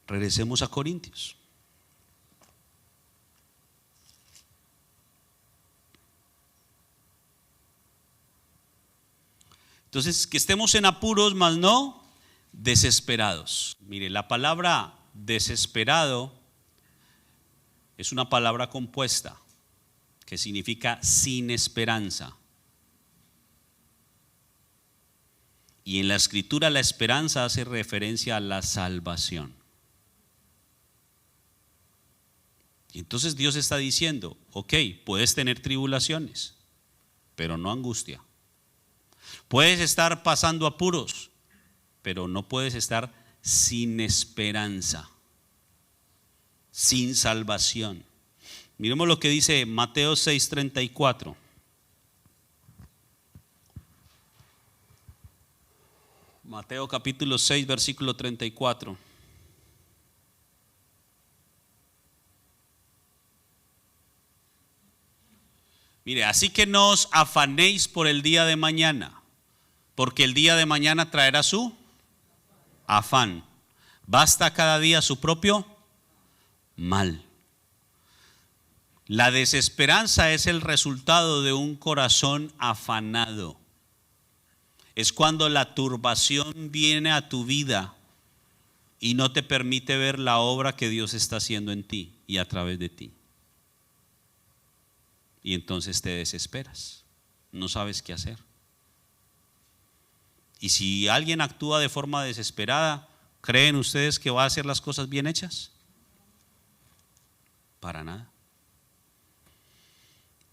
Regresemos a Corintios. Entonces, que estemos en apuros, mas no desesperados. Mire, la palabra desesperado es una palabra compuesta que significa sin esperanza. Y en la escritura la esperanza hace referencia a la salvación. Y entonces Dios está diciendo, ok, puedes tener tribulaciones, pero no angustia. Puedes estar pasando apuros, pero no puedes estar sin esperanza, sin salvación. Miremos lo que dice Mateo 6:34. Mateo capítulo 6, versículo 34. Mire, así que no os afanéis por el día de mañana, porque el día de mañana traerá su afán. Basta cada día su propio mal. La desesperanza es el resultado de un corazón afanado. Es cuando la turbación viene a tu vida y no te permite ver la obra que Dios está haciendo en ti y a través de ti. Y entonces te desesperas, no sabes qué hacer. Y si alguien actúa de forma desesperada, ¿creen ustedes que va a hacer las cosas bien hechas? Para nada.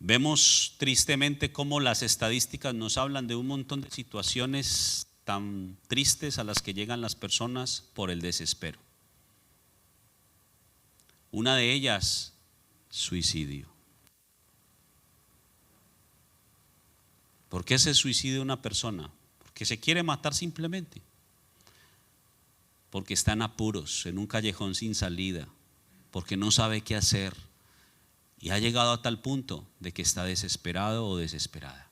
Vemos tristemente cómo las estadísticas nos hablan de un montón de situaciones tan tristes a las que llegan las personas por el desespero. Una de ellas, suicidio. ¿Por qué se suicida una persona? Porque se quiere matar simplemente. Porque está en apuros, en un callejón sin salida, porque no sabe qué hacer y ha llegado a tal punto de que está desesperado o desesperada.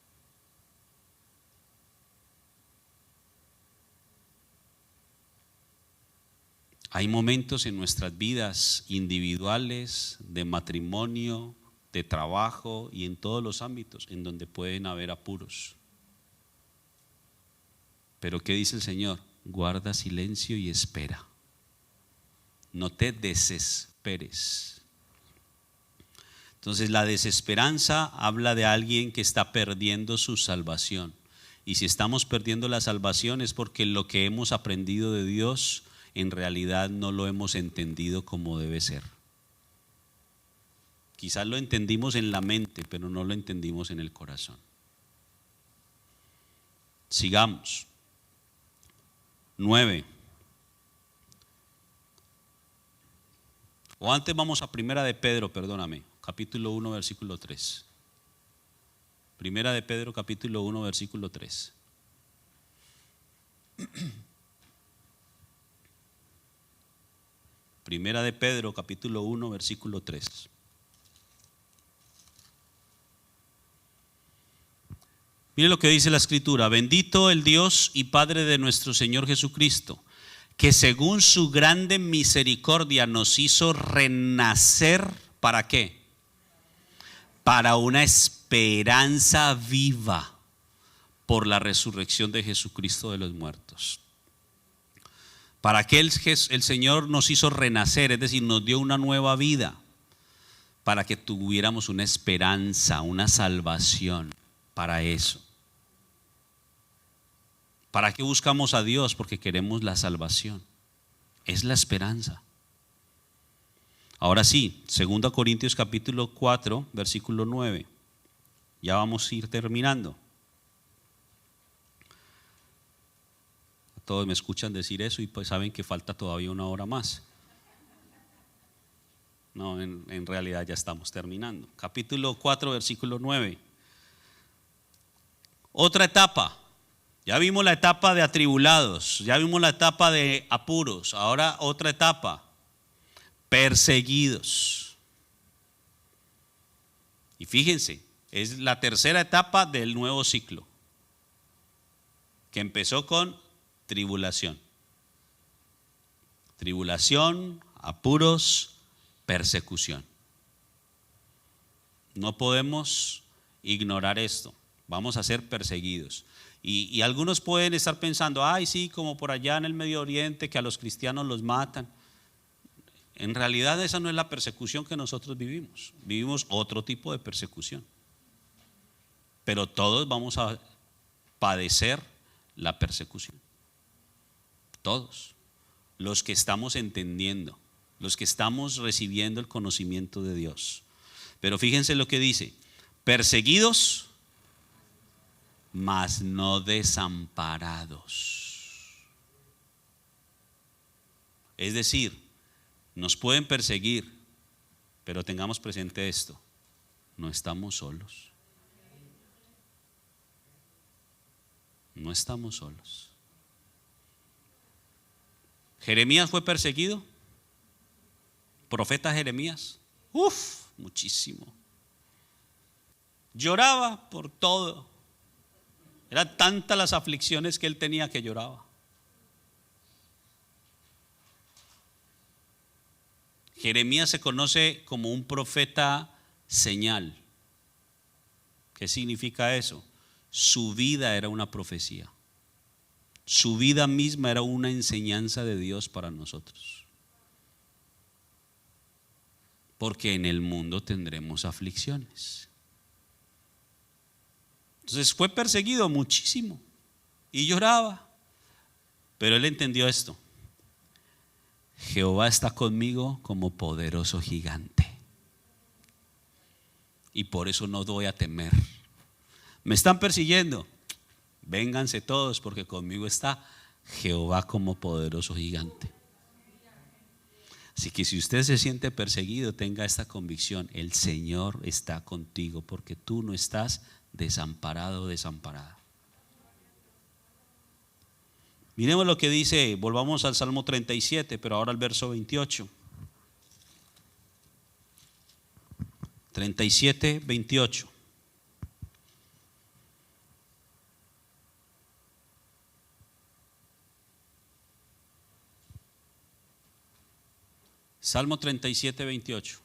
Hay momentos en nuestras vidas individuales, de matrimonio, de trabajo y en todos los ámbitos en donde pueden haber apuros. Pero ¿qué dice el Señor? Guarda silencio y espera. No te desesperes. Entonces la desesperanza habla de alguien que está perdiendo su salvación. Y si estamos perdiendo la salvación es porque lo que hemos aprendido de Dios en realidad no lo hemos entendido como debe ser. Quizás lo entendimos en la mente, pero no lo entendimos en el corazón. Sigamos. 9. O antes vamos a Primera de Pedro, perdóname, capítulo 1, versículo 3. Primera de Pedro, capítulo 1, versículo 3. Primera de Pedro, capítulo 1, versículo 3. Mire lo que dice la Escritura: bendito el Dios y Padre de nuestro Señor Jesucristo, que según su grande misericordia nos hizo renacer, ¿para qué? Para una esperanza viva por la resurrección de Jesucristo de los muertos. ¿Para qué el Señor nos hizo renacer? Es decir, nos dio una nueva vida, para que tuviéramos una esperanza, una salvación. Para eso. ¿Para qué buscamos a Dios? Porque queremos la salvación. Es la esperanza. Ahora sí, 2 Corintios capítulo 4, versículo 9. Ya vamos a ir terminando. Todos me escuchan decir eso y pues saben que falta todavía una hora más. No, en realidad ya estamos terminando. Capítulo 4, versículo 9. Otra etapa. Ya vimos la etapa de atribulados, ya vimos la etapa de apuros. Ahora otra etapa, perseguidos. Y fíjense, es la tercera etapa del nuevo ciclo, que empezó con tribulación. Tribulación, apuros, persecución. No podemos ignorar esto. Vamos a ser perseguidos. Y algunos pueden estar pensando, ay sí, como por allá en el Medio Oriente, que a los cristianos los matan. En realidad esa no es la persecución que nosotros vivimos. Vivimos otro tipo de persecución. Pero todos vamos a padecer la persecución. Todos. Los que estamos entendiendo, los que estamos recibiendo el conocimiento de Dios. Pero fíjense lo que dice: perseguidos, mas no desamparados. Es decir, nos pueden perseguir, pero tengamos presente esto: no estamos solos. No estamos solos. Jeremías fue perseguido. Profeta Jeremías, muchísimo. Lloraba por todo. Eran tantas las aflicciones que él tenía que lloraba. Jeremías se conoce como un profeta señal. ¿Qué significa eso? Su vida era una profecía. Su vida misma era una enseñanza de Dios para nosotros. Porque en el mundo tendremos aflicciones. Entonces fue perseguido muchísimo y lloraba. Pero él entendió esto: Jehová está conmigo como poderoso gigante. Y por eso no voy a temer. Me están persiguiendo. Vénganse todos, porque conmigo está Jehová como poderoso gigante. Así que si usted se siente perseguido, tenga esta convicción: el Señor está contigo, porque tú no estás desamparado o desamparada. Miremos lo que dice, volvamos al Salmo 37, pero ahora al verso 28. 37, 28. Salmo 37, 28.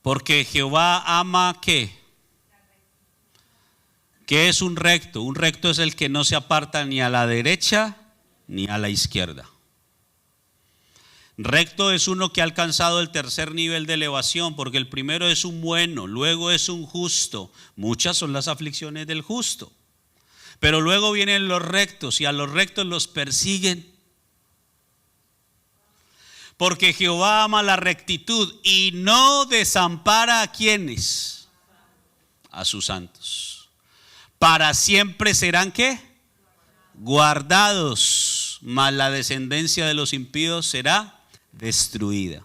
Porque Jehová ama ¿qué? ¿Qué es un recto? Un recto es el que no se aparta ni a la derecha ni a la izquierda. Recto es uno que ha alcanzado el tercer nivel de elevación, porque el primero es un bueno, luego es un justo. Muchas son las aflicciones del justo, pero luego vienen los rectos y a los rectos los persiguen. Porque Jehová ama la rectitud y no desampara a quienes, a sus santos. Para siempre serán ¿qué? Guardados. justos, mas la descendencia de los impíos será destruida.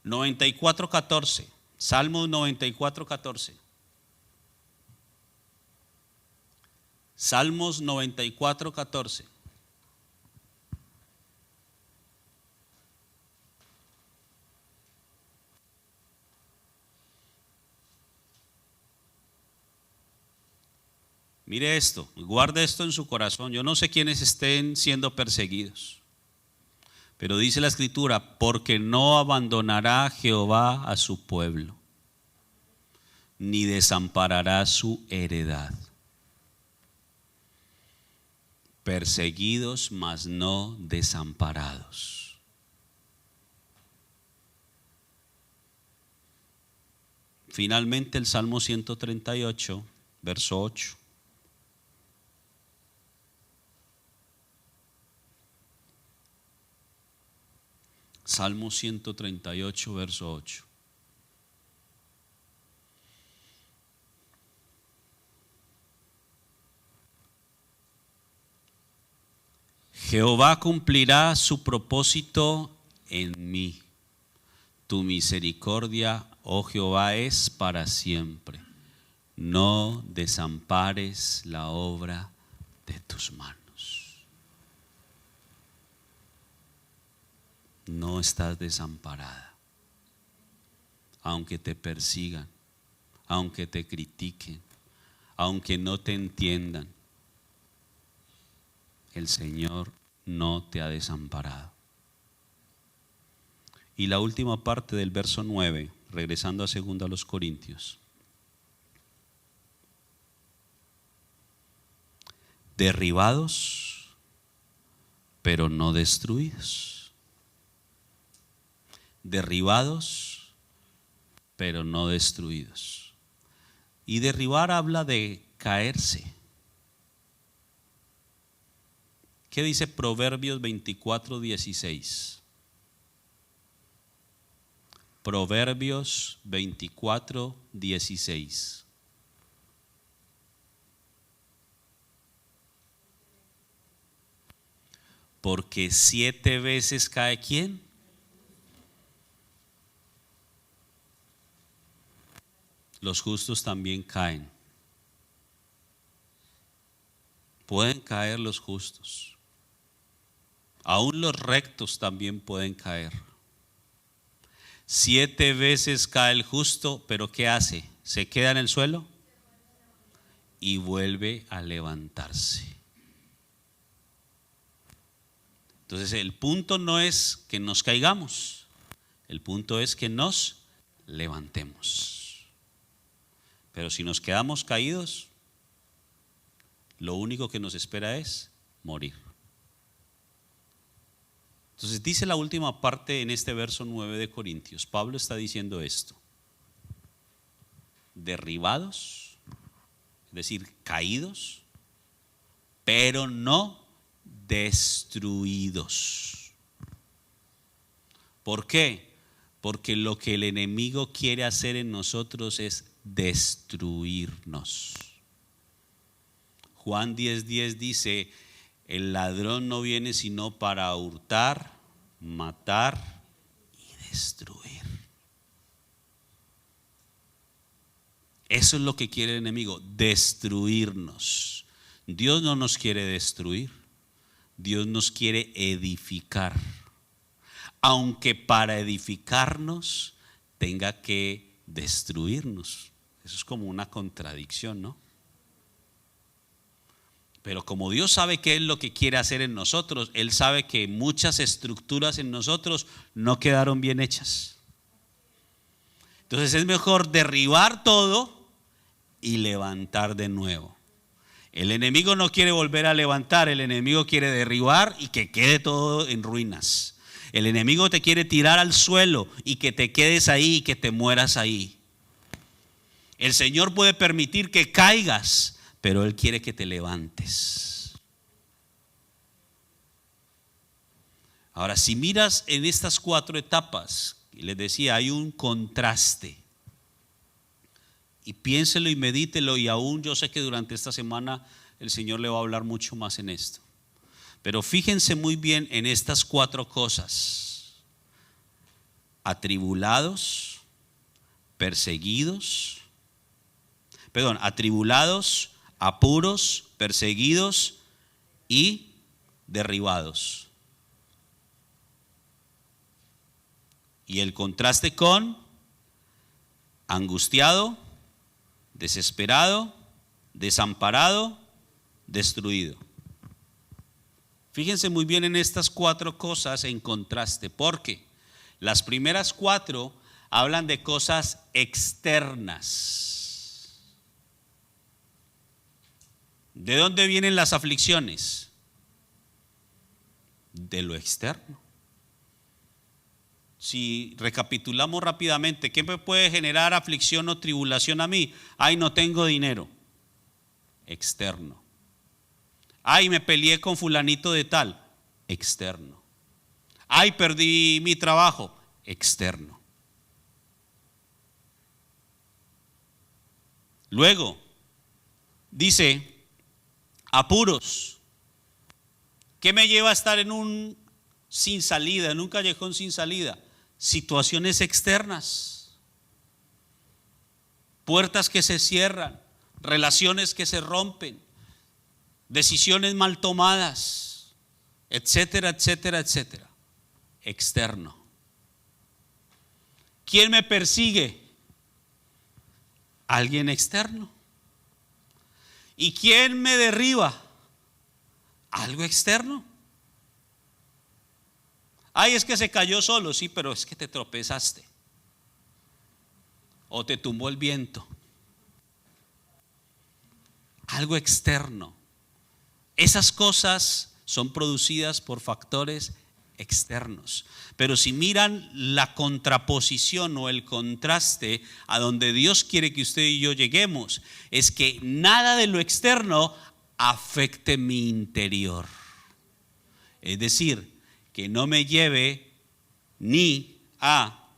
94:14, Salmos 94:14. Salmos 94:14. Mire esto, guarde esto en su corazón. Yo no sé quiénes estén siendo perseguidos, pero dice la Escritura, porque no abandonará Jehová a su pueblo, ni desamparará su heredad. Perseguidos, mas no desamparados. Finalmente el Salmo 138, verso 8. Salmo 138, verso 8. Jehová cumplirá su propósito en mí. Tu misericordia, oh Jehová, es para siempre. No desampares la obra de tus manos. No estás desamparada. Aunque te persigan, aunque te critiquen, aunque no te entiendan, el Señor no te ha desamparado. Y la última parte del verso 9, regresando a 2 Corintios. Derribados, pero no destruidos. Derribados, pero no destruidos. Y derribar habla de caerse. ¿Qué dice Proverbios 24:16? Proverbios 24:16. Porque 7 veces cae ¿quién? Los justos también caen. Pueden caer los justos. Aún los rectos también pueden caer. 7 veces cae el justo, pero ¿qué hace? ¿Se queda en el suelo? Y vuelve a levantarse. Entonces el punto no es que nos caigamos, el punto es que nos levantemos. Pero si nos quedamos caídos, lo único que nos espera es morir. Entonces dice la última parte en este verso 9 de Corintios. Pablo está diciendo esto: derribados, es decir, caídos, pero no destruidos. ¿Por qué? Porque lo que el enemigo quiere hacer en nosotros es destruirnos. Juan 10:10 dice: el ladrón no viene sino para hurtar, matar y destruir. Eso es lo que quiere el enemigo, destruirnos. Dios no nos quiere destruir, Dios nos quiere edificar. Aunque para edificarnos tenga que destruirnos. Eso es como una contradicción, ¿no? Pero como Dios sabe qué es lo que quiere hacer en nosotros, Él sabe que muchas estructuras en nosotros no quedaron bien hechas. Entonces es mejor derribar todo y levantar de nuevo. El enemigo no quiere volver a levantar, el enemigo quiere derribar y que quede todo en ruinas. El enemigo te quiere tirar al suelo y que te quedes ahí y que te mueras ahí. El Señor puede permitir que caigas, pero Él quiere que te levantes. Ahora, si miras en estas 4 etapas, y les decía, hay un contraste. Y piénselo y medítelo, y aún yo sé que durante esta semana el Señor le va a hablar mucho más en esto. Pero fíjense muy bien en estas 4 cosas: atribulados, apuros, perseguidos y derribados. Y el contraste con angustiado, desesperado, desamparado, destruido. Fíjense muy bien en estas 4 cosas en contraste, porque las primeras 4 hablan de cosas externas. ¿De dónde vienen las aflicciones? De lo externo. Si recapitulamos rápidamente, ¿qué me puede generar aflicción o tribulación a mí? Ay, no tengo dinero. Externo. Ay, me peleé con fulanito de tal. Externo. Ay, perdí mi trabajo. Externo. Luego, dice, apuros. ¿Qué me lleva a estar en un sin salida, en un callejón sin salida? Situaciones externas, puertas que se cierran, relaciones que se rompen, decisiones mal tomadas, etcétera, etcétera, etcétera. Externo. ¿Quién me persigue? Alguien externo. ¿Y quién me derriba? Algo externo. Ay, es que se cayó solo. Sí, pero es que te tropezaste. O te tumbó el viento. Algo externo. Esas cosas son producidas por factores externos. Pero si miran la contraposición o el contraste a donde Dios quiere que usted y yo lleguemos, es que nada de lo externo afecte mi interior. Es decir, que no me lleve ni a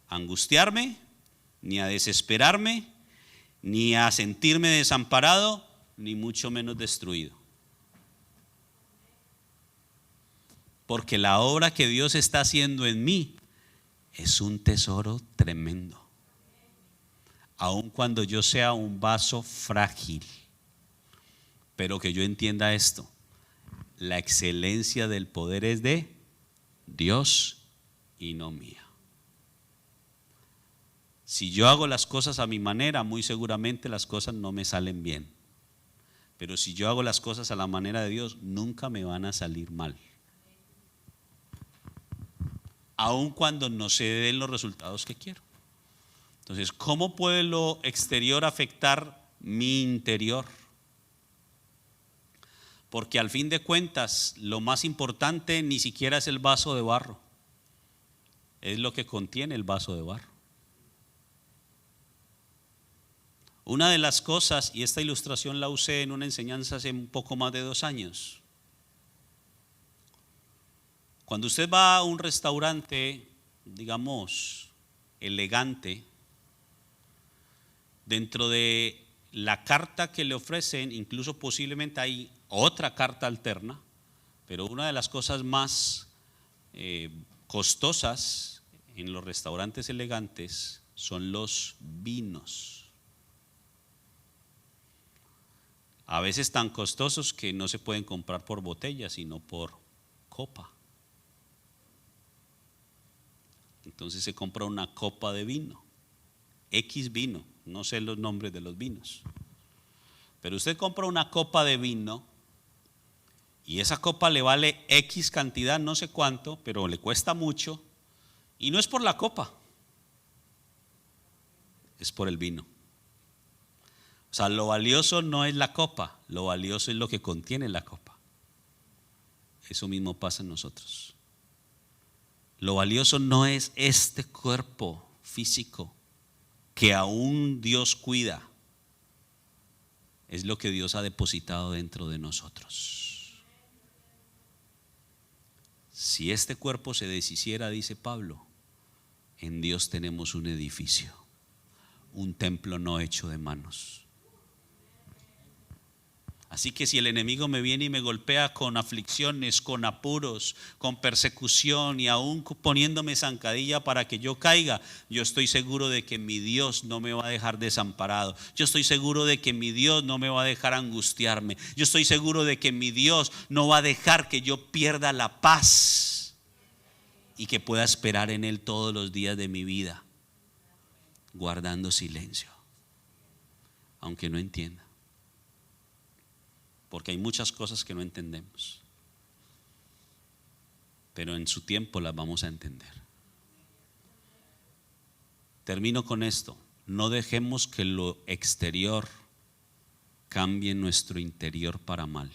angustiarme, ni a desesperarme, ni a sentirme desamparado, ni mucho menos destruido. Porque la obra que Dios está haciendo en mí es un tesoro tremendo. Aun cuando yo sea un vaso frágil, pero que yo entienda esto: la excelencia del poder es de Dios y no mía. Si yo hago las cosas a mi manera, muy seguramente las cosas no me salen bien. Pero si yo hago las cosas a la manera de Dios, nunca me van a salir mal. Aun cuando no se den los resultados que quiero. Entonces, ¿cómo puede lo exterior afectar mi interior? Porque al fin de cuentas, lo más importante ni siquiera es el vaso de barro, es lo que contiene el vaso de barro. Una de las cosas, y esta ilustración la usé en una enseñanza hace un poco más de 2 años. Cuando usted va a un restaurante, digamos, elegante, dentro de la carta que le ofrecen, incluso posiblemente hay otra carta alterna, pero una de las cosas más costosas en los restaurantes elegantes son los vinos. A veces tan costosos que no se pueden comprar por botella, sino por copa. Entonces se compra una copa de vino, X vino, no sé los nombres de los vinos, pero usted compra una copa de vino y esa copa le vale X cantidad, no sé cuánto, pero le cuesta mucho, y no es por la copa, es por el vino. O sea, lo valioso no es la copa, lo valioso es lo que contiene la copa. Eso mismo pasa en nosotros. Lo valioso no es este cuerpo físico que aún Dios cuida, es lo que Dios ha depositado dentro de nosotros. Si este cuerpo se deshiciera, dice Pablo, en Dios tenemos un edificio, un templo no hecho de manos. Así que si el enemigo me viene y me golpea con aflicciones, con apuros, con persecución y aún poniéndome zancadilla para que yo caiga, yo estoy seguro de que mi Dios no me va a dejar desamparado. Yo estoy seguro de que mi Dios no me va a dejar angustiarme. Yo estoy seguro de que mi Dios no va a dejar que yo pierda la paz y que pueda esperar en Él todos los días de mi vida, guardando silencio, aunque no entienda. Porque hay muchas cosas que no entendemos, pero en su tiempo las vamos a entender. Termino con esto: no dejemos que lo exterior cambie nuestro interior para mal,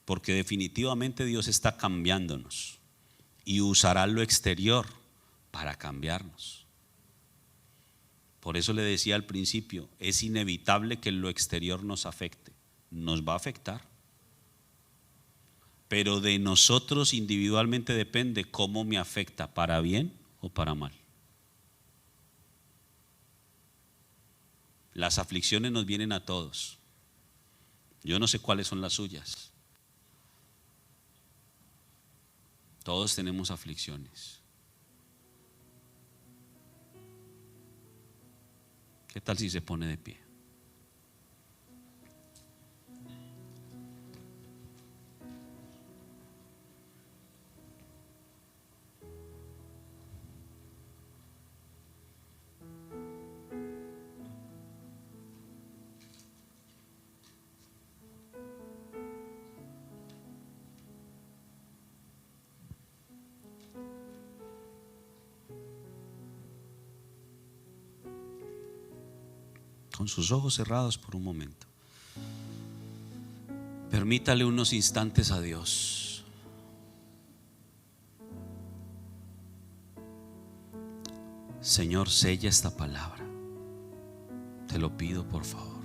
porque definitivamente Dios está cambiándonos y usará lo exterior para cambiarnos. Por eso le decía al principio, es inevitable que lo exterior nos afecte, nos va a afectar, pero de nosotros individualmente depende cómo me afecta, para bien o para mal. Las aflicciones nos vienen a todos. Yo no sé cuáles son las suyas. Todos tenemos aflicciones. ¿Qué tal si se pone de pie? Con sus ojos cerrados por un momento, permítale unos instantes a Dios. Señor, sella esta palabra, te lo pido por favor.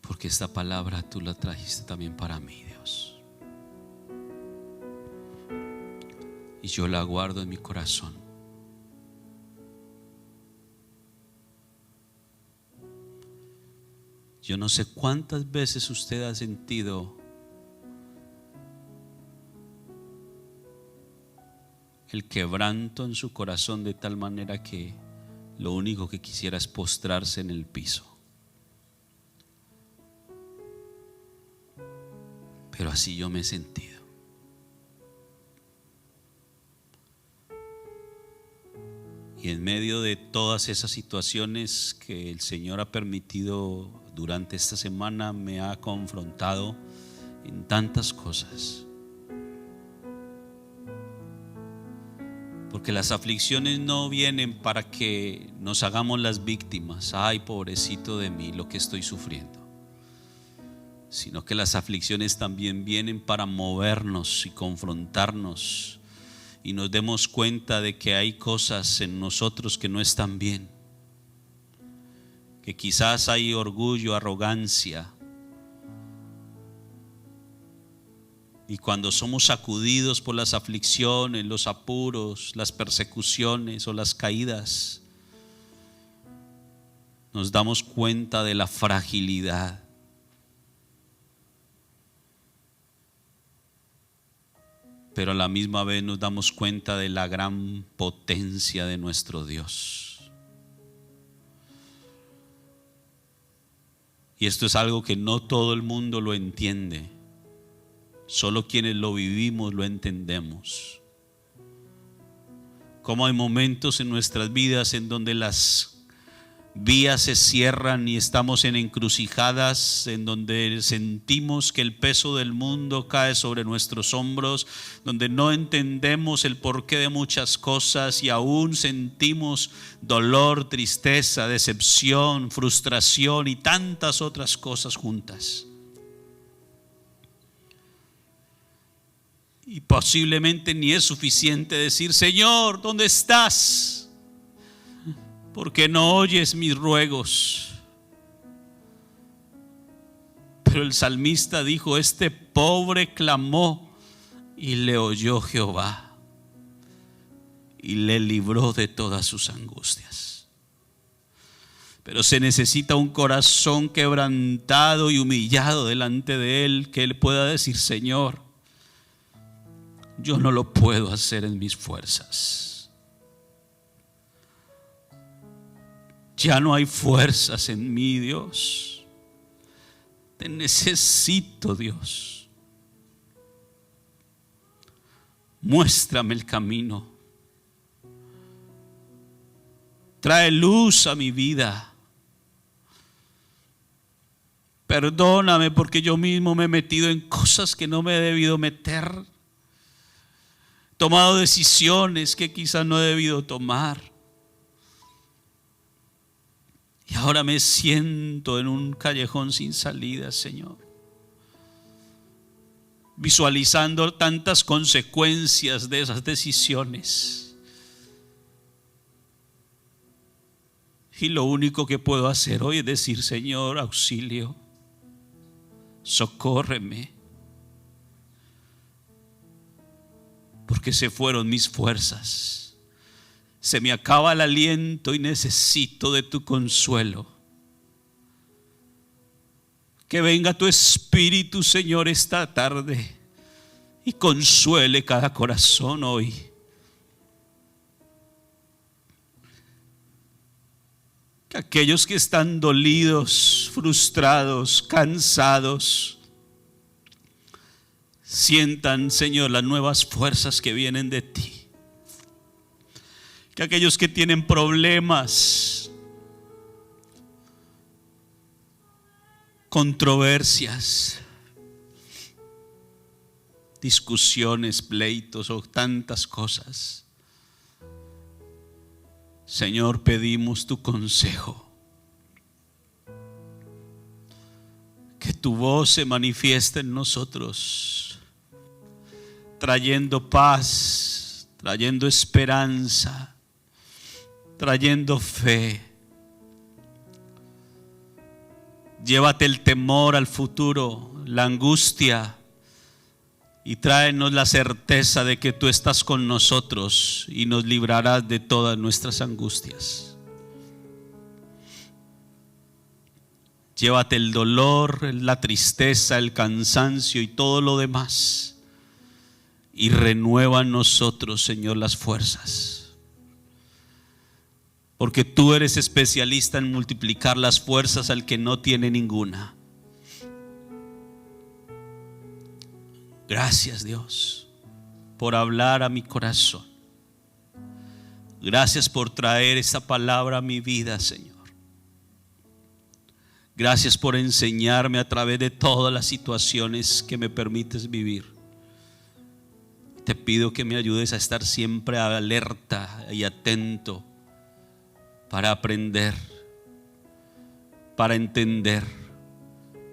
Porque esta palabra tú la trajiste también para mí, Dios. Y yo la guardo en mi corazón. Yo no sé cuántas veces usted ha sentido el quebranto en su corazón de tal manera que lo único que quisiera es postrarse en el piso. Pero así yo me he sentido. Y en medio de todas esas situaciones que el Señor ha permitido durante esta semana, me ha confrontado en tantas cosas. Porque las aflicciones no vienen para que nos hagamos las víctimas. Ay, pobrecito de mí, lo que estoy sufriendo. Sino que las aflicciones también vienen para movernos y confrontarnos, y nos demos cuenta de que hay cosas en nosotros que no están bien, que quizás hay orgullo, arrogancia, y cuando somos sacudidos por las aflicciones, los apuros, las persecuciones o las caídas, nos damos cuenta de la fragilidad. Pero a la misma vez nos damos cuenta de la gran potencia de nuestro Dios. Y esto es algo que no todo el mundo lo entiende. Solo quienes lo vivimos lo entendemos. Como hay momentos en nuestras vidas en donde las vías se cierran y estamos en encrucijadas, en donde sentimos que el peso del mundo cae sobre nuestros hombros, donde no entendemos el porqué de muchas cosas y aún sentimos dolor, tristeza, decepción, frustración y tantas otras cosas juntas. Y posiblemente ni es suficiente decir: Señor, ¿dónde estás? Porque no oyes mis ruegos. Pero el salmista dijo: este pobre clamó y le oyó Jehová. y le libró de todas sus angustias. Pero se necesita un corazón quebrantado y humillado delante de Él, que Él pueda decir: Señor, yo no lo puedo hacer en mis fuerzas. Ya no hay fuerzas en mí, Dios. Te necesito, Dios. Muéstrame el camino. Trae luz a mi vida. Perdóname porque yo mismo me he metido en cosas que no me he debido meter. He tomado decisiones que quizás no he debido tomar. Y ahora me siento en un callejón sin salida, Señor. Visualizando tantas consecuencias de esas decisiones. Y lo único que puedo hacer hoy es decir: Señor, auxilio, socórreme, porque se fueron mis fuerzas, se me acaba el aliento y necesito de tu consuelo. Que venga tu Espíritu, Señor, esta tarde y consuele cada corazón hoy. Que aquellos que están dolidos, frustrados, cansados, sientan, Señor, las nuevas fuerzas que vienen de ti. Que aquellos que tienen problemas, controversias, discusiones, pleitos o tantas cosas, Señor, pedimos tu consejo. Que tu voz se manifieste en nosotros, trayendo paz, trayendo esperanza, trayendo fe. Llévate el temor al futuro, la angustia, y tráenos la certeza de que tú estás con nosotros y nos librarás de todas nuestras angustias. Llévate el dolor, la tristeza, el cansancio y todo lo demás, y renueva en nosotros, Señor, las fuerzas. Porque tú eres especialista en multiplicar las fuerzas al que no tiene ninguna. Gracias, Dios, por hablar a mi corazón. Gracias por traer esta palabra a mi vida, Señor. Gracias por enseñarme a través de todas las situaciones que me permites vivir. Te pido que me ayudes a estar siempre alerta y atento para aprender, para entender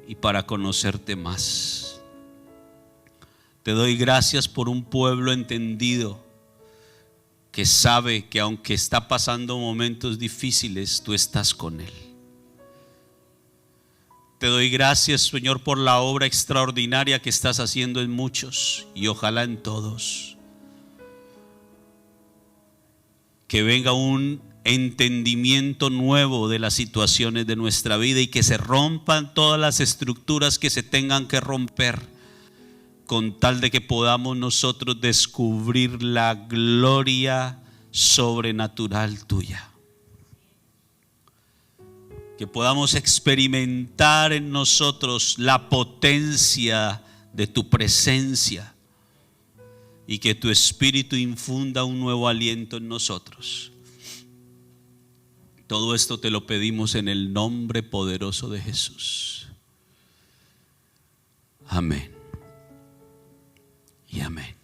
y para conocerte más. Te doy gracias por un pueblo entendido que sabe que aunque está pasando momentos difíciles, tú estás con él. Te doy gracias, Señor, por la obra extraordinaria que estás haciendo en muchos y ojalá en todos. Que venga un entendimiento nuevo de las situaciones de nuestra vida y que se rompan todas las estructuras que se tengan que romper, con tal de que podamos nosotros descubrir la gloria sobrenatural tuya. Que podamos experimentar en nosotros la potencia de tu presencia y que tu Espíritu infunda un nuevo aliento en nosotros. Todo esto te lo pedimos en el nombre poderoso de Jesús. Amén y amén.